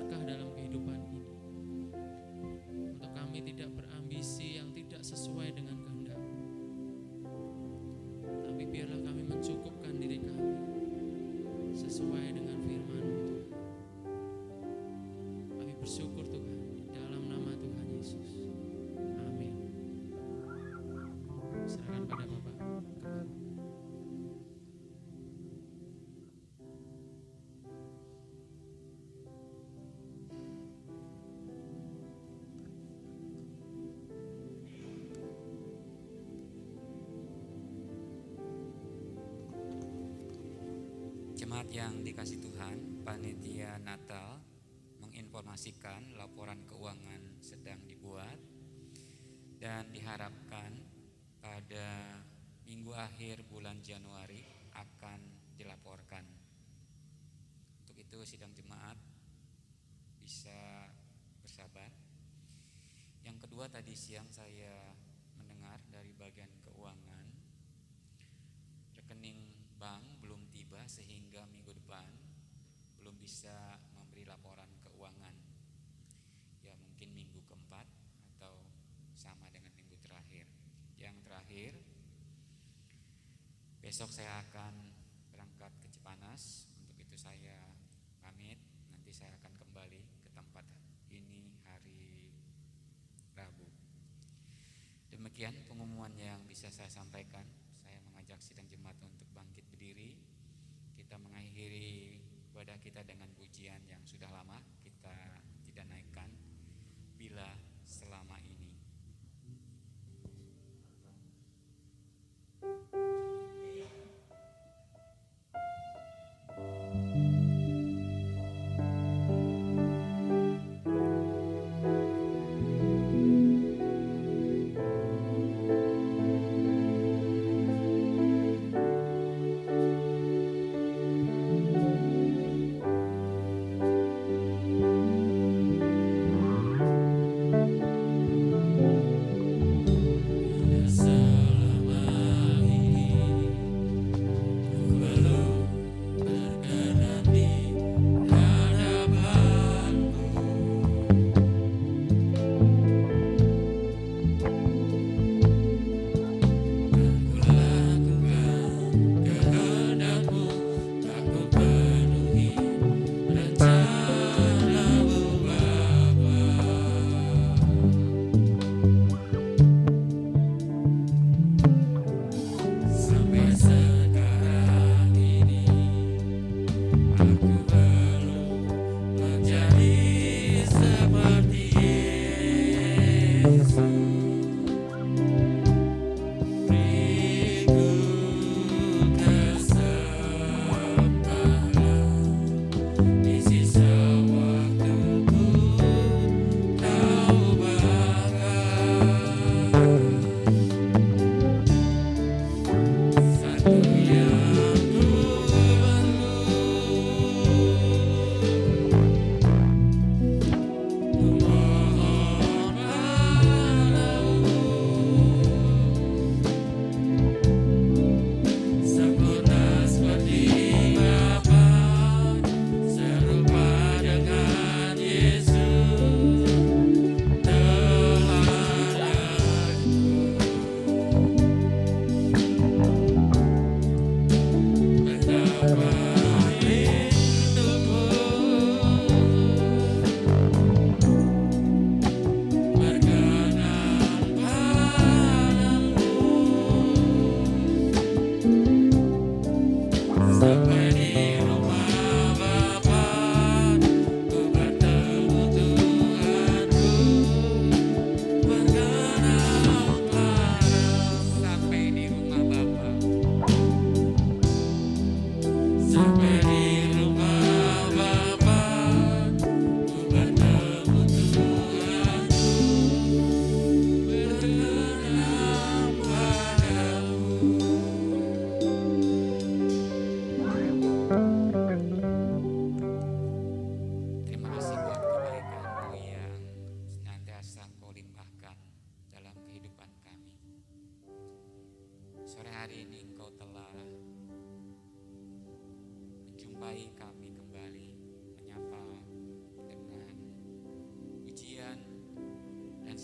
berkah dalam kehidupan ini. Untuk kami tidak berambisi yang tidak sesuai dengan kehendak-Mu, tapi biarlah kami mencukupkan diri kami sesuai dengan firman-Mu Tuhan. Kami bersyukur Tuhan, di dalam nama Tuhan Yesus. Amin. Serahkan pada Bapak kembali. Jemaat yang dikasih Tuhan, panitia Natal menginformasikan laporan keuangan sedang dibuat dan diharapkan pada minggu akhir bulan Januari akan dilaporkan. Untuk itu sidang jemaat bisa bersabar. Yang kedua, tadi siang saya mendengar dari bagian keuangan rekening bank belum tiba sehingga minggu depan belum bisa memberi laporan keuangan. Ya mungkin minggu keempat atau sama dengan minggu terakhir. Yang terakhir, besok saya akan berangkat ke Cipanas. Untuk itu saya pamit. Nanti saya akan kembali ke tempat ini hari Rabu. Demikian pengumuman yang bisa saya sampaikan. Saya mengajak sidang jemaat untuk bangkit berdiri. Kita mengakhiri ibadah kita dengan pujian yang sudah lama kita tidak naikkan, Bila Selama Ini.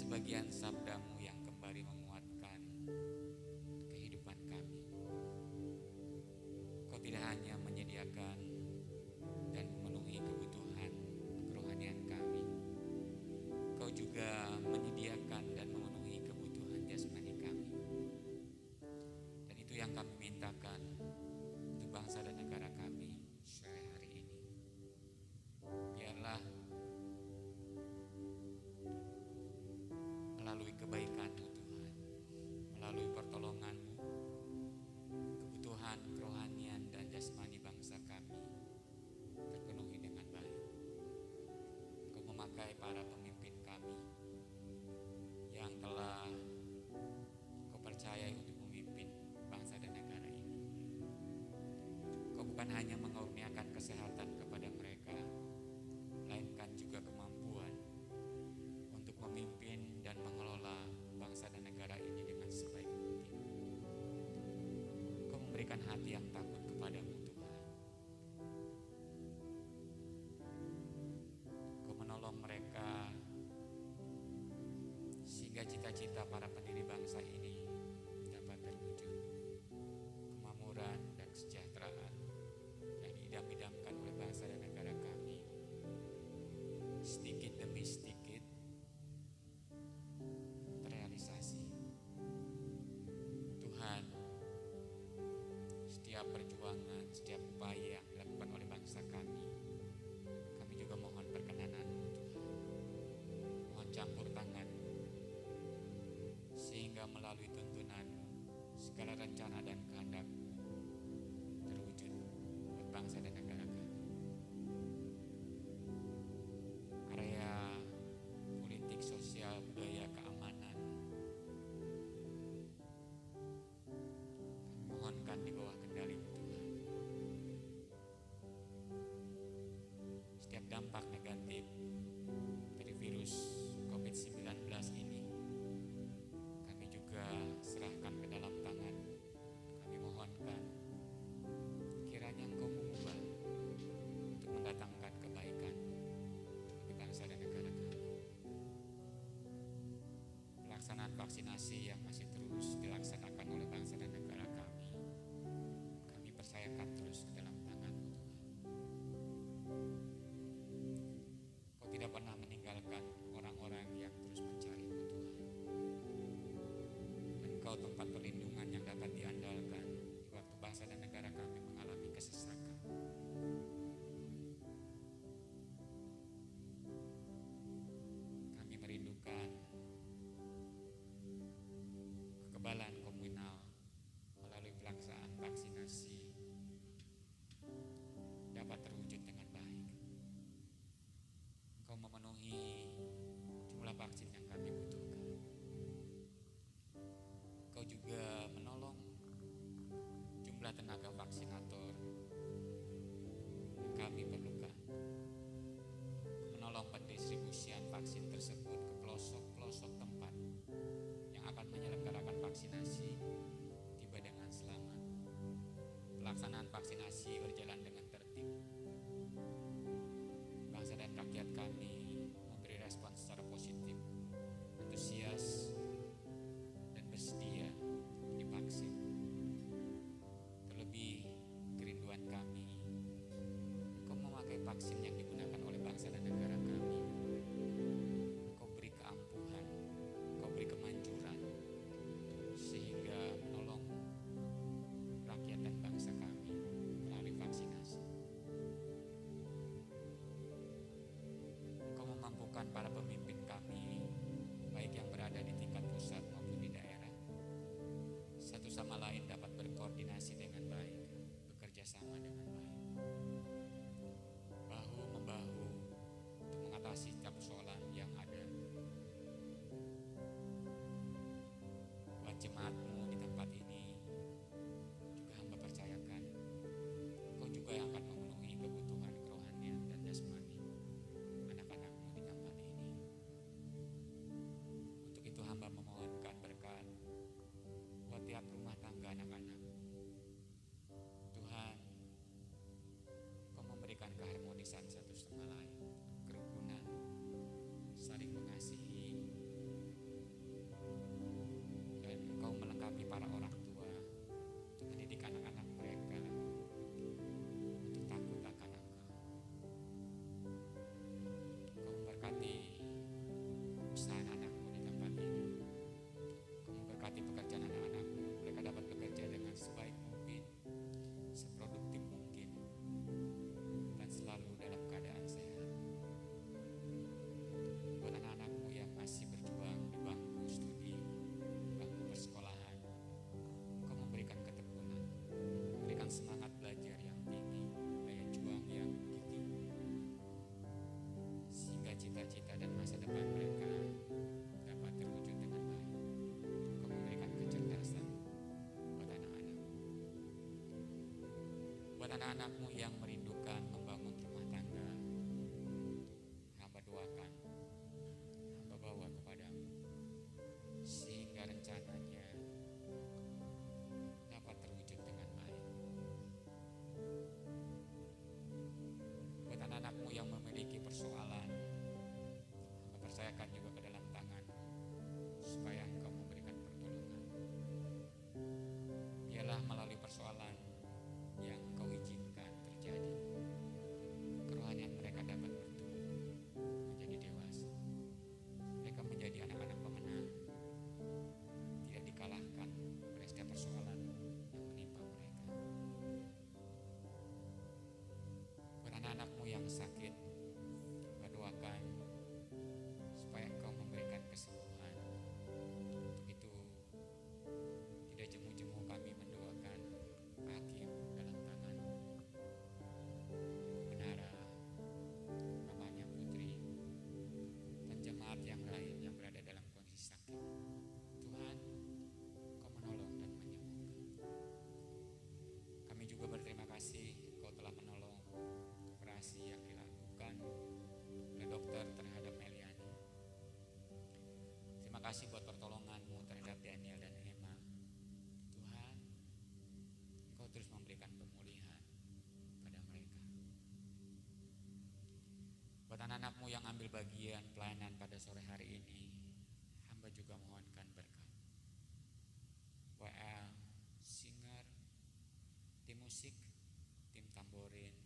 sebagian sabdamu yang kembali menguatkan kehidupan kami. Kau tidak hanya menyediakan dan memenuhi kebutuhan kerohanian kami, Kau juga menyediakan dan memenuhi kebutuhan jasmani kami. Dan itu yang kami mintakan untuk bangsa dan negara kami sore hari ini. Biarlah melalui kebaikan-Mu Tuhan, melalui pertolongan-Mu, kebutuhan kerohanian dan jasmani bangsa kami terpenuhi dengan baik. Kau memakai para pemimpin kami yang telah Kau percayai untuk memimpin bangsa dan negara ini. Kau bukan hanya mengurniakan kesehatan kepada mereka, melainkan juga kemampuan untuk memimpin dan mengelola bangsa dan negara ini dengan sebaik mungkin. Kau memberikan hati yang takut kepadamu Tuhan. Kau menolong mereka sehingga cita-cita para pendiri bangsa ini dapat terwujud. Kemakmuran dan kesejahteraan yang diidam-idamkan oleh bangsa dan negara kami sedikit demi sedikit terrealisasi. Tuhan, setiap perjuangan, setiap upaya yang dilakukan oleh bangsa kami juga mohon perkenanan-Mu Tuhan. Mohon campur tangan-Mu sehingga melalui tuntunan-Mu segala rencana dan kehendak-Mu terwujud buat bangsa dan negara kami. Area politik, sosial, budaya, keamanan kami mohonkan di bawah kendali-Mu Tuhan. Setiap dampak negatif dari virus COVID-19 ini kami juga serahkan ke dalam tangan-Mu. Kami mohonkan kiranya Engkau mengubah untuk mendatangkan kebaikan bagi bangsa dan negara kami. Pelaksanaan vaksinasi yang masih terus dilaksanakan oleh bangsa dan negara kami percayakan terus ke dalam tangan-Mu Tuhan. Kau tidak pernah meninggalkan orang-orang yang terus mencari-Mu Tuhan. Engkau tempat perlindungan yang dapat diandalkan di waktu bangsa dan negara kami mengalami kesesakan. Kami merindukan kekebalan komunal melalui pelaksanaan vaksinasi dapat terwujud dengan baik. Engkau memenuhi jumlah vaksin yang kami butuhkan. Engkau juga menolong jumlah tenaga vaksinator yang kami perlukan. Menolong pendistribusian vaksin tersebut ke pelosok-pelosok tempat yang akan menyelenggarakan vaksinasi tiba dengan selamat. Pelaksanaan vaksinasi berjalan dengan tertib. Bangsa dan rakyat kami memberi respon secara positif, antusias, dan bersedia divaksin. Terlebih kerinduan kami, Engkau memakai vaksin yang digunakan oleh bangsa dan negara kami. Engkau beri keampuhan, Engkau beri kemanjuran, sehingga menolong rakyat dan bangsa kami melalui vaksinasi. Engkau memampukan para pemimpin kami, baik yang berada di tingkat pusat maupun di daerah, satu sama lain dapat berkoordinasi dengan baik, bekerja sama dengan baik, bahu-membahu untuk mengatasi setiap persoalan yang ada. Buat jemaat-Mu di tempat ini, juga hamba percayakan, Kau juga yang akan memenuhi kebutuhan kerohanian dan jasmani anak-anak-Mu di tempat ini. Buat anak-anakmu yang merindukan membangun rumah tangga, hamba doakan, hamba bawa kepadamu, sehingga rencananya dapat terwujud dengan baik. Buat anak-anakmu yang memiliki persoalan, hamba percayakan juga ke dalam tangan, supaya engkau memberikan pertolongan. Biarlah melalui persoalan yang kau izinkan terjadi, kerohanian mereka dapat bertumbuh menjadi dewasa. Mereka menjadi anak-anak pemenang, tidak dikalahkan oleh setiap persoalan yang menimpa mereka. Buat anak-anakmu yang sakit, berdoakan supaya engkau memberikan kesembuhan. Untuk itu tidak jemu-jemu kami mendoakan Hakim dalam tangan Benara, mamanya Putri, dan jemaat yang lain yang berada dalam kondisi sakit. Tuhan, Kau menolong dan menyembuhkan. Kami juga berterima kasih Kau telah menolong operasi yang dilakukan oleh dokter terhadap Meliani. Terima kasih buat pertolongan-Mu terhadap Daniel dan Emma. Tuhan, Engkau terus memberikan pemulihan pada mereka. Buat anak-anak-Mu yang ambil bagian pelayanan pada sore hari ini, hamba juga mohonkan berkat. WL, singer, tim musik, tim tamborin,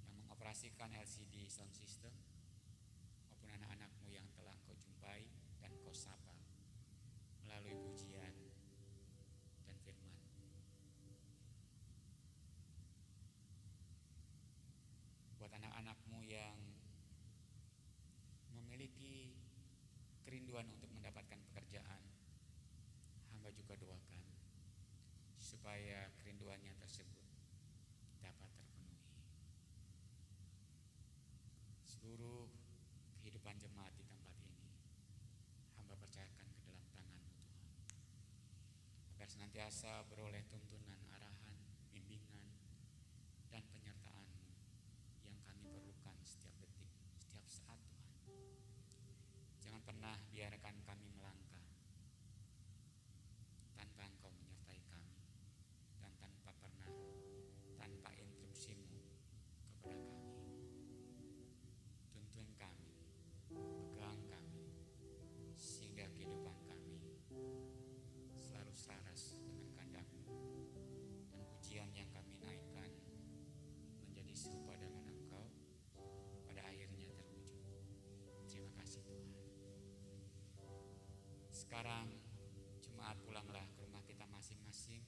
yang mengoperasikan LCD sound system, maupun anak-anak-Mu yang telah Engkau jumpai dan Kau sapa melalui pujian dan firman. Buat anak-anak-Mu yang memiliki kerinduan untuk mendapatkan pekerjaan, hamba juga doakan supaya kerinduannya tersebut dapat terpenuhi. Seluruh kehidupan jemaat di tempat ini hamba percayakan ke dalam tangan-Mu Tuhan, agar senantiasa beroleh tuntunan, arahan, bimbingan, dan penyertaan-Mu yang kami perlukan setiap detik, setiap saat Tuhan. Jangan pernah biarkan kami melangkah tanpa Engkau menyertai kami, dan tanpa instruksi-Mu kepada kami. Tuntun kami, pegang kami, sehingga kehidupan kami selalu selaras dengan kehendak-Mu, dan pujian yang kami naikkan menjadi serupa dengan Engkau pada akhirnya terwujud. Terima kasih Tuhan. Sekarang jemaat pulanglah ke rumah kita masing-masing,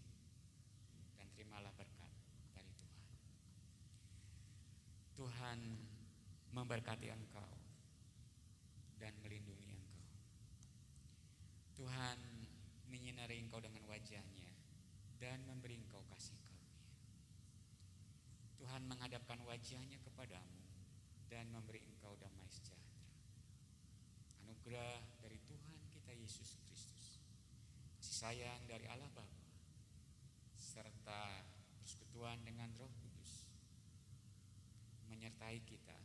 dan terimalah berkat dari Tuhan. Tuhan memberkati engkau dan melindungi engkau. Tuhan menyinari engkau dengan wajah-Nya dan memberi engkau kasih karunia. Tuhan menghadapkan wajah-Nya kepadamu dan memberi engkau damai sejahtera. Anugerah dari Tuhan kita Yesus Kristus, kasih sayang dari Allah Bapa, serta persekutuan dengan Roh Kudus menyertai kita